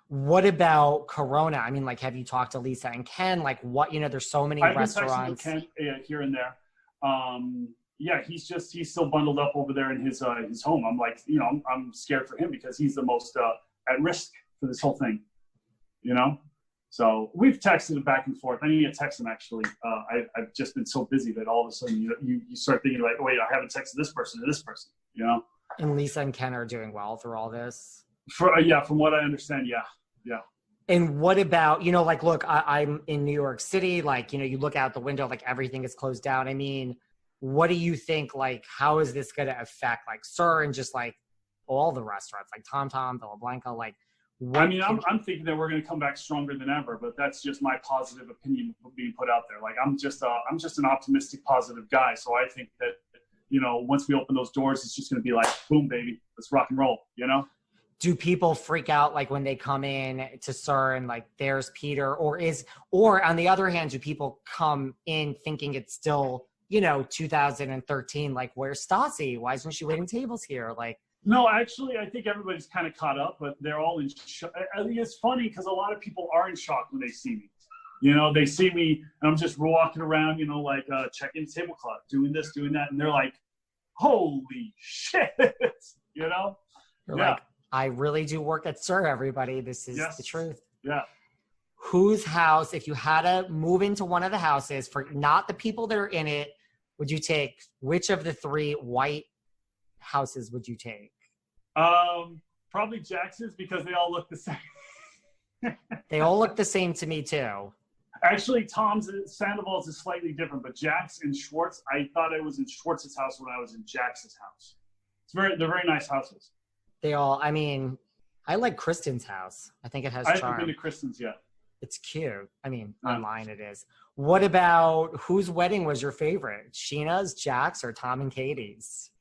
What about Corona? I mean, like, have you talked to Lisa and Ken? Like, what, there's so many restaurants. I've been texting with Ken here and there. Yeah, he's still bundled up over there in his home. I'm like, I'm scared for him because he's the most at risk for this whole thing, So we've texted back and forth. I need to text him, actually. I've just been so busy that all of a sudden you start thinking like, oh, wait, I haven't texted this person or this person, And Lisa and Ken are doing well through all this? From what I understand, yeah. And what about, like, look, I'm in New York City. Like, you look out the window, like everything is closed down. I mean, what do you think, like, how is this going to affect, like, Sir and just, like, all the restaurants, like Tom Tom, Villa Blanca, like, I'm thinking that we're going to come back stronger than ever, but that's just my positive opinion being put out there. Like, I'm just an optimistic, positive guy. So I think that, once we open those doors, it's just going to be like, boom, baby, let's rock and roll, Do people freak out, like, when they come in to Sir and, like, there's Peter, or on the other hand, do people come in thinking it's still, 2013, like, where's Stassi? Why isn't she waiting tables here? Like, no, actually, I think everybody's kind of caught up, but they're all in shock. I think it's funny because a lot of people are in shock when they see me. They see me and I'm just walking around, like checking the tablecloth, doing this, doing that. And they're like, holy shit, You're like, I really do work at Sir, everybody. This is the truth. Yeah. Whose house, if you had to move into one of the houses, for not the people that are in it, would you take? Which of the 3 white houses would you take? Probably Jax's, because they all look the same. They all look the same to me too. Actually, Sandoval's is slightly different, but Xerx and Schwartz, I thought I was in Schwartz's house when I was in Jax's house. They're very nice houses. They all, I mean, I like Kristen's house. I think it has charm. I haven't been to Kristen's yet. It's cute. I mean, online it is. What about, whose wedding was your favorite? Sheena's, Jax, or Tom and Katie's?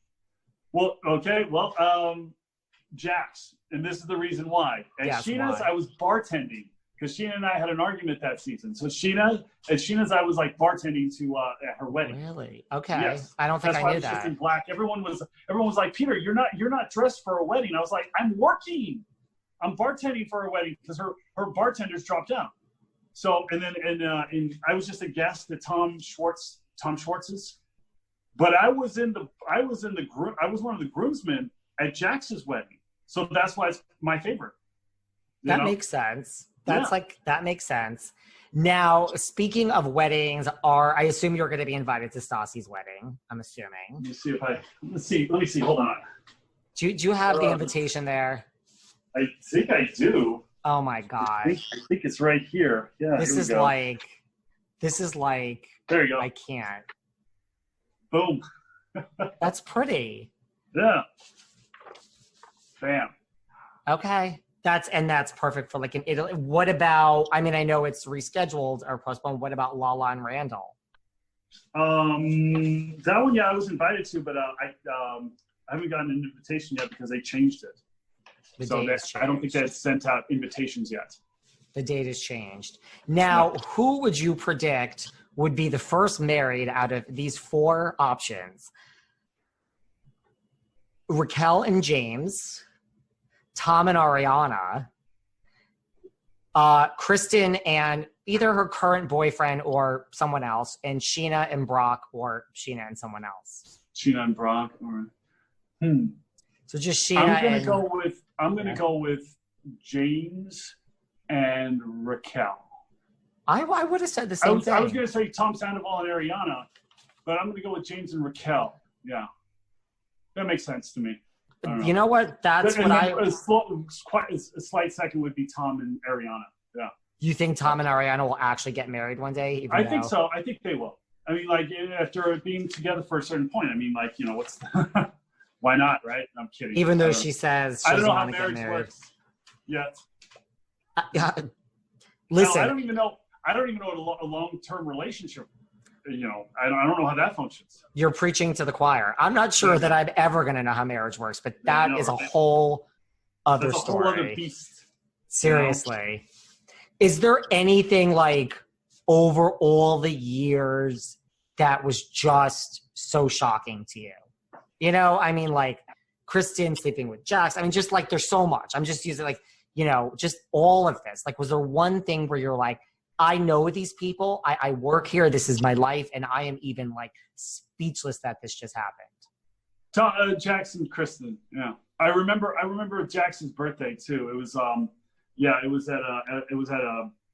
Well, okay. Well, Jax. And this is the reason why. At Sheena's, I was bartending because Sheena and I had an argument that season. So at Sheena's, I was like bartending to at her wedding. Really? Okay. Yes. I don't think I knew that. Just in black. Everyone was like, Peter, you're not dressed for a wedding. I was like, I'm working. I'm bartending for a wedding because her bartenders dropped out. So and I was just a guest at Tom Schwartz's, but I was one of the groomsmen at Jax's wedding. So that's why it's my favorite. That makes sense. That makes sense. Now, speaking of weddings, I assume you're going to be invited to Stassi's wedding. I'm assuming. Let me see. Hold on. Do you have the invitation there? I think I do. Oh my God. I think it's right here. Yeah. This is like. There you go. I can't. Boom. That's pretty. Yeah. Bam. Okay. That's perfect for like an Italy. What about, I mean, I know it's rescheduled or postponed. What about Lala and Randall? That one, I was invited to, but I haven't gotten an invitation yet because they changed it. I don't think they've sent out invitations yet. The date has changed. Now, who would you predict would be the first married out of these 4 options? Raquel and James, Tom and Ariana, Kristen and either her current boyfriend or someone else, and Sheena and Brock, or Sheena and someone else. Sheena and Brock, or So just Sheena. I'm gonna go with James and Raquel. I would have said the same thing. I was gonna say Tom Sandoval and Ariana, but I'm gonna go with James and Raquel. Yeah, that makes sense to me. You know what? That's what a slight second would be Tom and Ariana. Yeah. You think Tom and Ariana will actually get married one day? I think so. I think they will. I mean, like, after being together for a certain point, I mean, like, what's the, why not, right? I'm kidding. Even though she says she doesn't want to get married. Works yet. Listen. No, I don't even know what a long-term relationship, I don't know how that functions. You're preaching to the choir. I'm not sure that I'm ever going to know how marriage works, but that is a whole other story. Whole other beast. Seriously. Is there anything like over all the years that was just so shocking to you? You know, I mean, like Kristen sleeping with Jax. I mean, just like there's so much. I'm just using like, you know, just all of this. Like, was there one thing where you're like, I know these people, I work here, this is my life, and I am even like speechless that this just happened? Jackson, Kristen, yeah. I remember Jackson's birthday too. It was it was at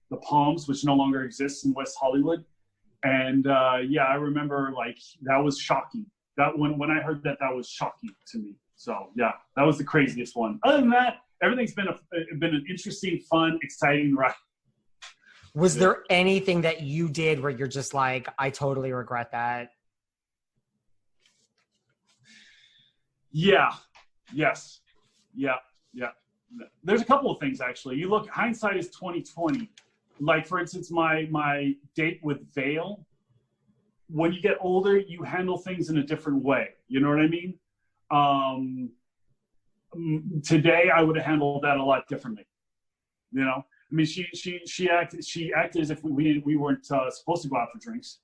the Palms, which no longer exists in West Hollywood. And I remember like that was shocking. That when I heard that was shocking to me. So yeah, that was the craziest one. Other than that, everything's been an interesting, fun, exciting ride. Was there anything that you did where you're just like, I totally regret that? Yeah. Yes. Yeah. Yeah. There's a couple of things actually. You look, hindsight is 20/20. Like for instance, my date with Vale. When you get older, you handle things in a different way. You know what I mean? Today, I would have handled that a lot differently. You know, I mean, she acted as if we weren't supposed to go out for drinks,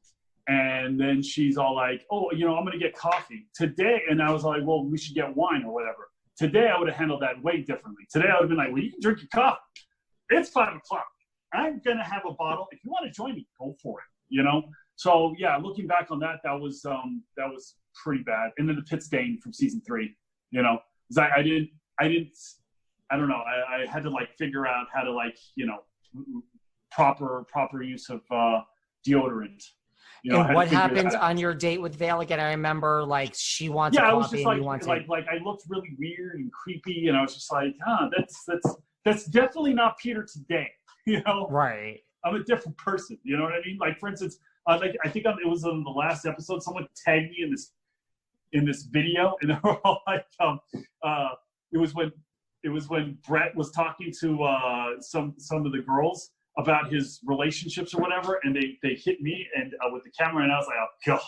and then she's all like, "Oh, you know, I'm gonna get coffee today," and I was like, "Well, we should get wine or whatever." Today, I would have handled that way differently. Today, I would have been like, "Well, you can drink your coffee. It's 5 o'clock. I'm gonna have a bottle. If you want to join me, go for it." You know. So yeah, looking back on that, that was pretty bad. And then the pit stain from season 3. You know, I don't know. I had to like figure out how to like, you know, proper use of deodorant. You know, and what happened on your date with Vale again? I remember like she wants a coffee and you want to. Like I looked really weird and creepy, and I was just like, that's definitely not Peter today. You know, right? I'm a different person. You know what I mean? Like for instance, like I think it was on the last episode. Someone tagged me in this video, and they were all like, it was when Brett was talking to some of the girls about his relationships or whatever, and they hit me and with the camera, and I was like, oh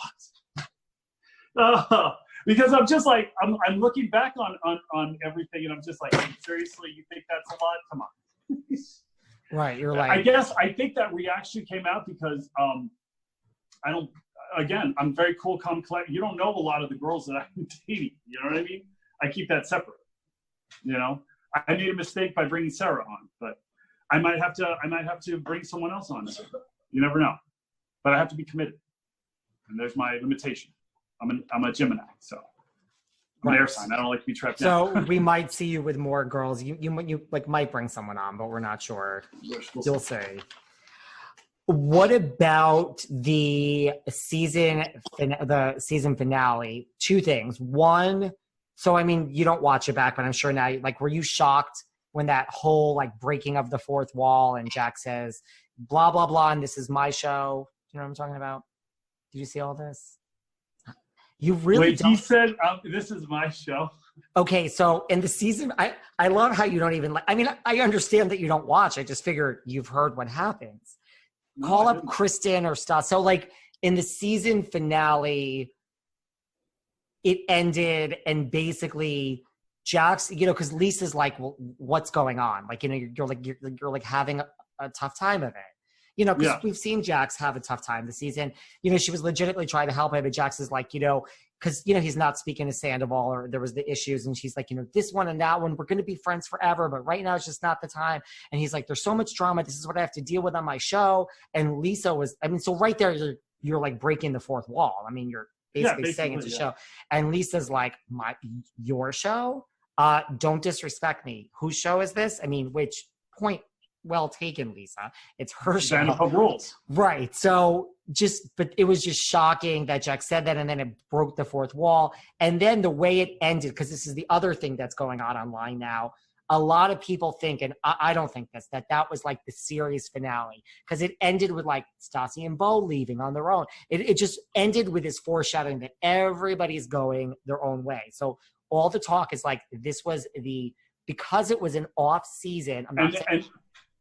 god, because I'm just like I'm looking back on everything, and I'm just like, seriously, you think that's a lot? Come on. Right, you're like. I think that reaction came out because I'm very cool, calm, collected. You don't know a lot of the girls that I'm dating. You know what I mean? I keep that separate. You know, I made a mistake by bringing Sarah on, but I might have to bring someone else on. You never know. But I have to be committed, and there's my limitation. I'm a Gemini, so I'm an air sign. I don't like to be trapped down. So we might see you with more girls. You like might bring someone on, but we're not sure. You'll see. What about the season finale? 2 things. One, so I mean, you don't watch it back, but I'm sure now, like, were you shocked when that whole like breaking of the fourth wall and Jack says, blah, blah, blah, and this is my show? You know what I'm talking about? Did you see all this? You really Wait, he said, this is my show. Okay, so in the season, I love how you don't even like, I mean, I understand that you don't watch. I just figure you've heard what happens. Call up Kristen or stuff. So like in the season finale, it ended and basically Jax, you know, because Lisa's like, well, what's going on? Like, you know, you're like having a tough time of it. You know, because we've seen Jax have a tough time this season. You know, she was legitimately trying to help him, but Jax is like, you know, because, you know, he's not speaking to Sandoval or there was the issues. And she's like, you know, this one and that one, we're going to be friends forever. But right now it's just not the time. And he's like, there's so much drama. This is what I have to deal with on my show. And Lisa was, I mean, so right there, you're like breaking the fourth wall. I mean, you're basically saying it's a show. And Lisa's like, your show? Don't disrespect me. Whose show is this? I mean, which point? Well taken, Lisa. It's her show. Vanderpump Rules. Right. So but it was just shocking that Jack said that, and then it broke the fourth wall. And then the way it ended, because this is the other thing that's going on online now. A lot of people think, and I don't think this, that was like the series finale, because it ended with like Stassi and Bo leaving on their own. It just ended with this foreshadowing that everybody's going their own way. So all the talk is like this was because it was an off season.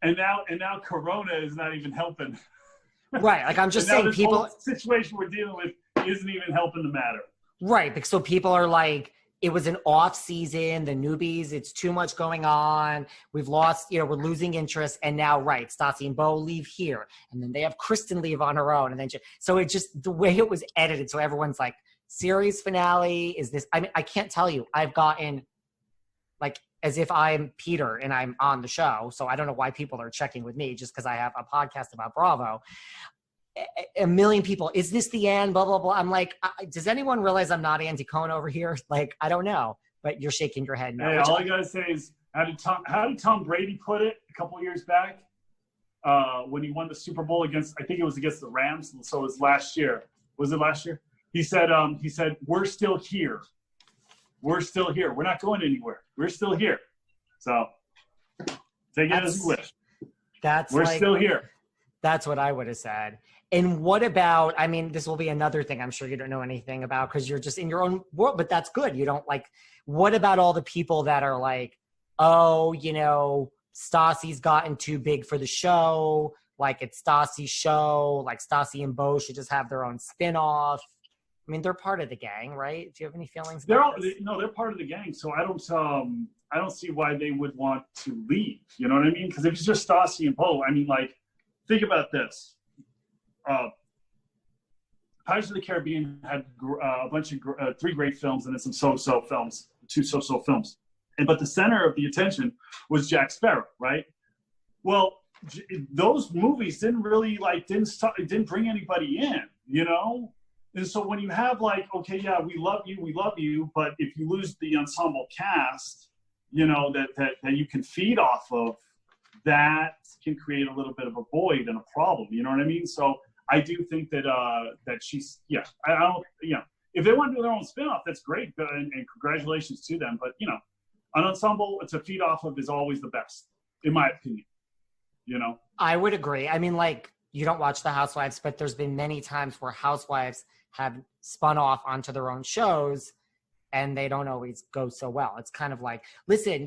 And now Corona is not even helping. Right. Like I'm just saying people situation we're dealing with isn't even helping the matter. Right. So people are like, it was an off season, the newbies, it's too much going on. We've lost, we're losing interest. And now, right, Stassi and Bo leave here. And then they have Kristen leave on her own. And then, so it just, the way it was edited. So everyone's like, series finale, is this, I mean, I can't tell you, I've gotten like, as if I'm Peter and I'm on the show. So I don't know why people are checking with me just because I have a podcast about Bravo. A million people, is this the end? Blah, blah, blah. I'm like, does anyone realize I'm not Andy Cohen over here? Like, I don't know, but you're shaking your head. Hey, all I got to say is, how did Tom Brady put it a couple of years back when he won the Super Bowl against, I think it was against the Rams. So it was last year. Was it last year? He said, we're still here. We're still here. We're not going anywhere. We're still here. So take it as you wish. We're still here. That's what I would have said. And what about, I mean, this will be another thing I'm sure you don't know anything about because you're just in your own world, but that's good. You don't like, what about all the people that are like, oh, Stassi's gotten too big for the show. Like it's Stassi's show. Like Stassi and Bo should just have their own spinoff. I mean, they're part of the gang, right? Do you have any feelings about this? No, they're part of the gang. So I don't see why they would want to leave. You know what I mean? Because if it's just Stassi and Bo, I mean, like, think about this. Pirates of the Caribbean had a bunch of 3 great films and then some so-so films, 2 so-so films. But the center of the attention was Jack Sparrow, right? Well, those movies didn't really didn't bring anybody in, And so when you have like, okay, yeah, we love you, but if you lose the ensemble cast, that you can feed off of, that can create a little bit of a void and a problem. You know what I mean? So I do think that she's, I don't, if they want to do their own spinoff, that's great, and congratulations to them. But an ensemble to feed off of is always the best, in my opinion. I would agree. I mean, like, you don't watch The Housewives, but there's been many times where housewives have spun off onto their own shows and they don't always go so well. It's kind of like, listen,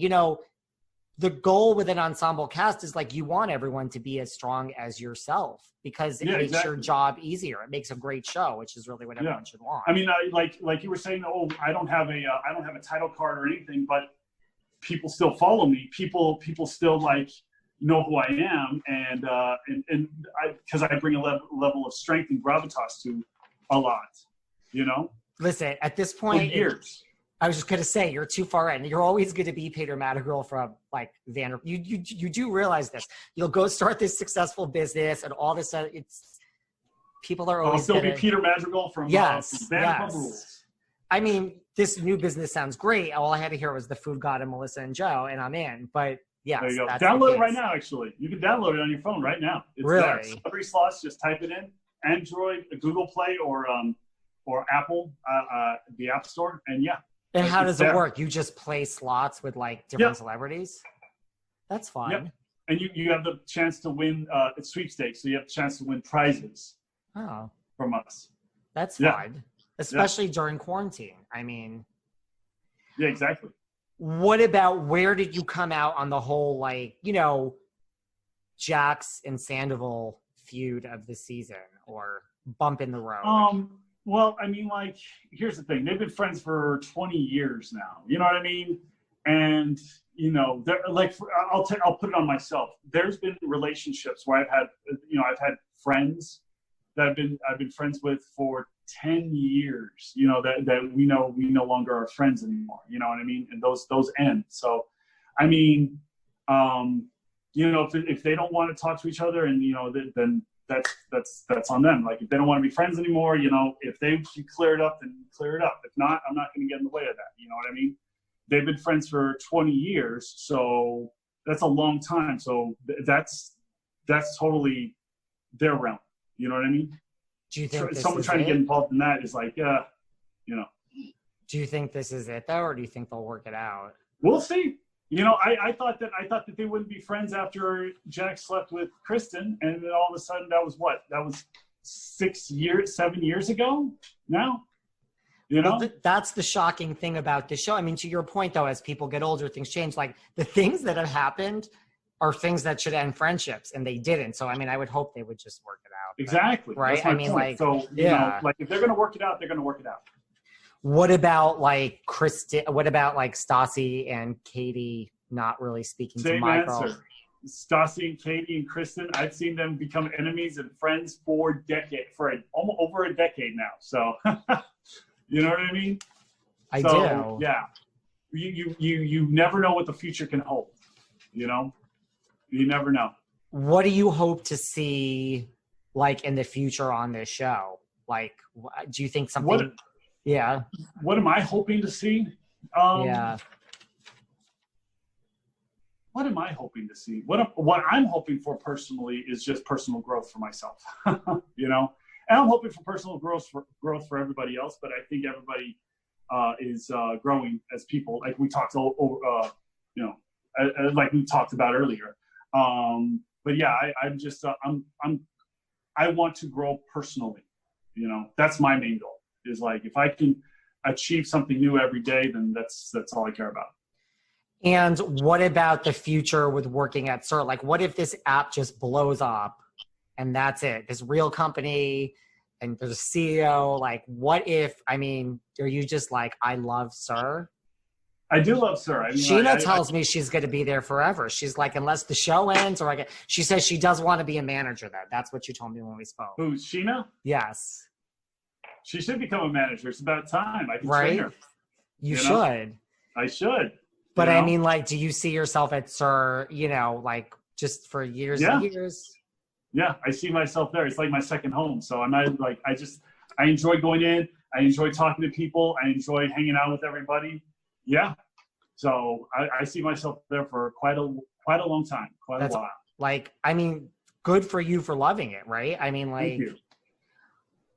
the goal with an ensemble cast is like, you want everyone to be as strong as yourself because it makes your job easier. It makes a great show, which is really what everyone should want. I mean, like you were saying, oh, I don't have a title card or anything, but people still follow me. People still know who I am, and because I bring a level of strength and gravitas to a lot, Listen, at this point, for years. I was just going to say, you're too far in. You're always going to be Peter Madrigal from like Vanderpump. You do realize this. You'll go start this successful business and all this. People are always. I'll still be Peter Madrigal from Vanderpump Rules. I mean, this new business sounds great. All I had to hear was the Food God and Melissa and Joe, and I'm in. But yes, there you go. Download it right now. Actually, you can download it on your phone right now. It's really there. Celebrity Slots. Just type it in. Android, Google Play, or Apple, the App Store, and yeah. And how does it work? You just play slots with like different celebrities? That's fun. Yep. And you have the chance to win sweepstakes, so you have a chance to win prizes from us. That's fun, especially during quarantine. I mean. Yeah, exactly. What about, where did you come out on the whole, Jax and Sandoval feud of the season or bump in the road? Well, I mean, here's the thing. They've been friends for 20 years now. You know what I mean? And, they're I'll put it on myself. There's been relationships where I've had friends that I've been friends with for 10 years, that we no longer are friends anymore. You know what I mean? And those end. So, I mean, if they don't want to talk to each other and, then that's on them. Like, if they don't want to be friends anymore, if they clear it up, then clear it up. If not, I'm not going to get in the way of that. You know what I mean? They've been friends for 20 years, so that's a long time. So that's totally their realm. You know what I mean? Do you think someone trying to get involved in that is like, Do you think this is it though, or do you think they'll work it out? We'll see. I thought that they wouldn't be friends after Jack slept with Kristen, and then all of a sudden that was 7 years ago now. Well, that's the shocking thing about this show. I mean, to your point though, as people get older, things change. Like, the things that have happened are things that should end friendships, and they didn't. So, I mean, I would hope they would just work it out. Exactly. Right. I mean, point. So, if they're going to work it out, they're going to work it out. What about like Kristen? What about like Stassi and Katie not really speaking to Same my answer. girl? Stassi and Katie and Kristen, I've seen them become enemies and friends for almost over a decade now. So, you know what I mean? I do. Yeah. You never know what the future can hold. You know, you never know. What do you hope to see like in the future on this show? Like, do you think something? Yeah. What am I hoping to see? Yeah. What am I hoping to see? What I'm hoping for personally is just personal growth for myself. You know, and I'm hoping for personal growth for everybody else. But I think everybody is growing as people, like we talked like we talked about earlier. But yeah, I'm just I want to grow personally. You know, that's my main goal. Is like if I can achieve something new every day, then that's all I care about. And what about the future with working at Xerx? Like, what if this app just blows up and that's it? This real company and there's a CEO. Like, what if, I mean, are you just like, I love Xerx? I do love Xerx. I mean, Sheena tells me she's going to be there forever. She's like, unless the show ends or she says she does want to be a manager there. That's what you told me when we spoke. Who's Sheena? Yes. She should become a manager. It's about time. I can right? train her. You should. I should. But I mean, like, do you see yourself at Xerx, you know, like just for years and years? Yeah, I see myself there. It's like my second home. So I'm not like, I enjoy going in. I enjoy talking to people. I enjoy hanging out with everybody. Yeah. So I see myself there for quite a long time, quite a while. Like, I mean, good for you for loving it, right? I mean, like, thank you.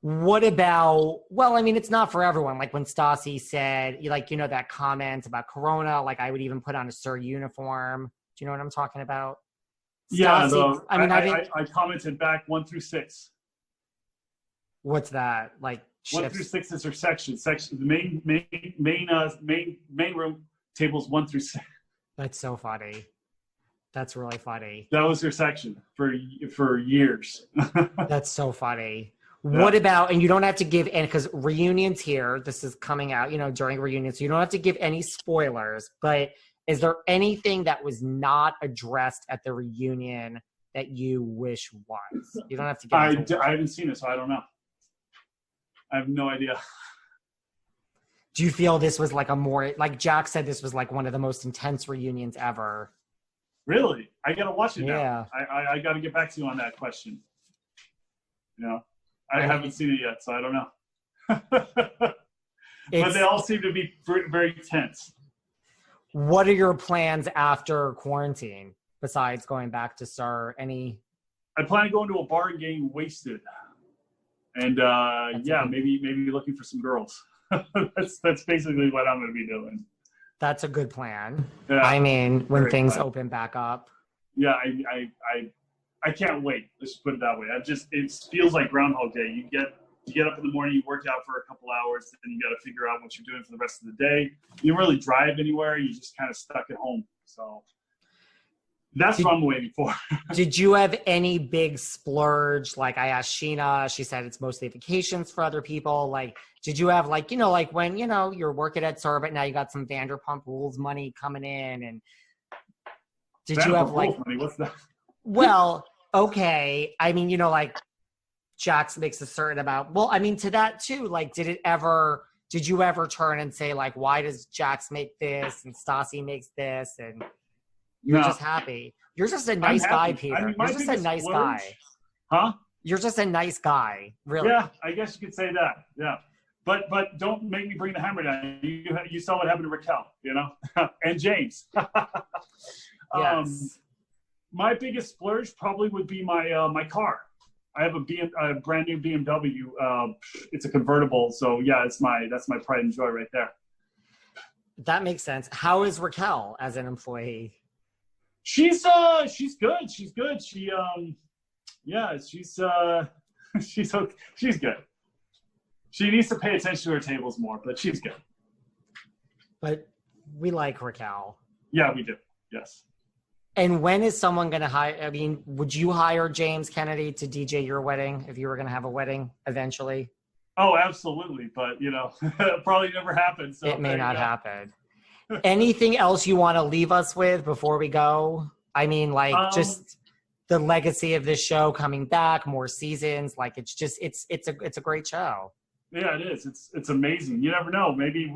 What about, well, I mean, it's not for everyone. Like when Stassi said, like, you know, that comment about Corona, like I would even put on a Xerx uniform. Do you know what I'm talking about? Stassi, yeah. I mean, I commented back 1 through 6. What's that? Like 1 through 6 is her section. The main room tables 1 through 6. That's so funny. That's really funny. That was her section for years. That's so funny. What about, and you don't have to give any, because reunions here, this is coming out, you know, during reunions, so you don't have to give any spoilers, but is there anything that was not addressed at the reunion that you wish was? You don't have to give I haven't seen it, so I don't know. I have no idea. Do you feel this was like like Jack said, this was like one of the most intense reunions ever? Really? I got to watch it now. Yeah. I got to get back to you on that question. You know? I haven't seen it yet, so I don't know. But they all seem to be very tense. What are your plans after quarantine, besides going back to Xerx? I plan on going to a bar and getting wasted. And maybe looking for some girls. That's basically what I'm going to be doing. That's a good plan. Yeah, I mean, when things open back up. Yeah, I can't wait. Let's put it that way. It feels like Groundhog Day. You get up in the morning, you work out for a couple hours, then you got to figure out what you're doing for the rest of the day. You don't really drive anywhere. You just kind of stuck at home. So that's what I'm waiting for. Did you have any big splurge? Like I asked Sheena, she said it's mostly vacations for other people. Like, did you have like, you know, like when, you know, you're working at Xerx, but now you got some Vanderpump Rules money coming in, and did you have like money? What's that? Well, okay. I mean, you know, like Jax makes a certain about, well, I mean, to that too, like, did you ever turn and say like, why does Jax make this and Stassi makes this? And you're just happy. You're just a nice guy, Peter. I mean, you're just a nice guy. Huh? You're just a nice guy, really. Yeah, I guess you could say that. Yeah. But don't make me bring the hammer down. You saw what happened to Raquel, you know, and James. Yes. My biggest splurge probably would be my car. I have a brand new BMW. It's a convertible, so yeah, that's my pride and joy right there. That makes sense. How is Raquel as an employee? She's good. She's good. She's good. She needs to pay attention to her tables more, but she's good. But we like Raquel. Yeah, we do. Yes. And when is someone going to hire? I mean, would you hire James Kennedy to DJ your wedding if you were going to have a wedding eventually? Oh, absolutely. But, you know, probably never happened. So it may not happen. Anything else you want to leave us with before we go? I mean, like just the legacy of this show coming back, more seasons. Like it's a great show. Yeah, it is. It's amazing. You never know. Maybe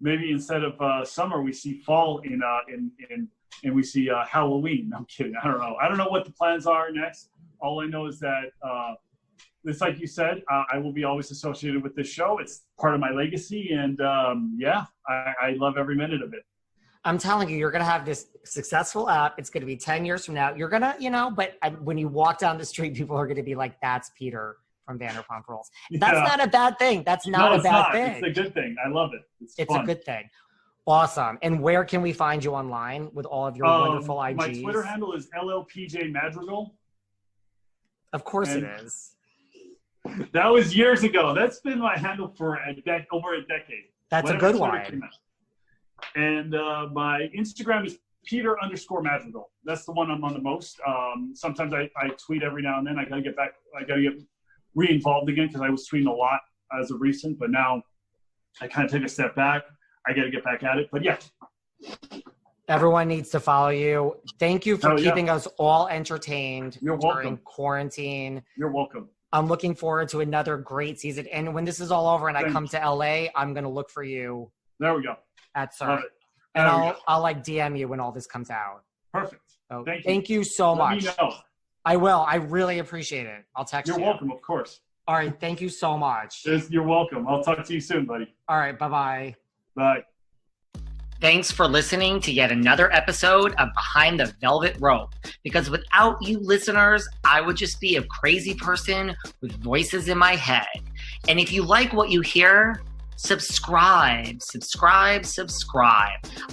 maybe instead of summer, we see fall and we see Halloween. No, I'm kidding. I don't know. I don't know what the plans are next. All I know is that it's like you said, I will be always associated with this show. It's part of my legacy. And I love every minute of it. I'm telling you, you're going to have this successful app. It's going to be 10 years from now. You're going to, but when you walk down the street, people are going to be like, that's Peter from Vanderpump Rules. That's not a bad thing. That's not a bad thing. It's a good thing. I love it. It's fun. A good thing. Awesome. And where can we find you online with all of your wonderful IGs? My Twitter handle is LLPJ Madrigal. Of course it is. That was years ago. That's been my handle for over a decade. That's a good one. And my Instagram is Peter_Madrigal. That's the one I'm on the most. Sometimes I tweet every now and then. I gotta get re-involved again because I was tweeting a lot as of recent, but now I kind of take a step back. I got to get back at it. But yeah. Everyone needs to follow you. Thank you for keeping us all entertained during quarantine. You're welcome. I'm looking forward to another great season. And when this is all over and I come to LA, I'm going to look for you. There we go. At Xerx. And I'll like DM you when all this comes out. Perfect. So thank you so much. Let me know. I will. I really appreciate it. I'll text you. You're welcome, of course. All right. Thank you so much. You're welcome. I'll talk to you soon, buddy. All right. Bye-bye. Bye. Thanks for listening to yet another episode of Behind the Velvet Rope. Because without you listeners, I would just be a crazy person with voices in my head. And if you like what you hear, subscribe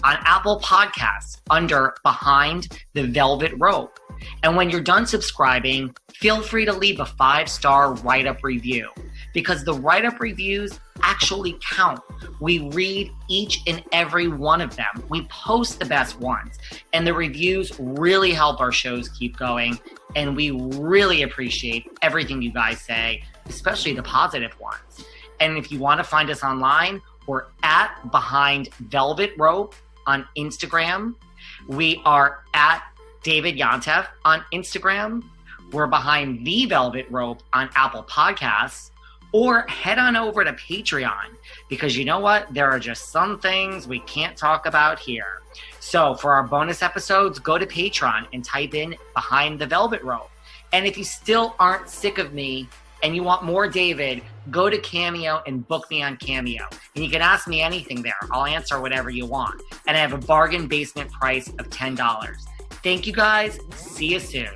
on Apple Podcasts under Behind the Velvet Rope. And when you're done subscribing, feel free to leave a 5-star write-up review because the write-up reviews actually count. We read each and every one of them. We post the best ones, and the reviews really help our shows keep going. And we really appreciate everything you guys say, especially the positive ones. And if you want to find us online, we're at Behind Velvet Rope on Instagram. We are at David Yontef on Instagram. We're Behind the Velvet Rope on Apple Podcasts. Or head on over to Patreon because you know what? There are just some things we can't talk about here. So for our bonus episodes, go to Patreon and type in Behind the Velvet Rope. And if you still aren't sick of me and you want more David, go to Cameo and book me on Cameo. And you can ask me anything there. I'll answer whatever you want. And I have a bargain basement price of $10. Thank you guys. See you soon.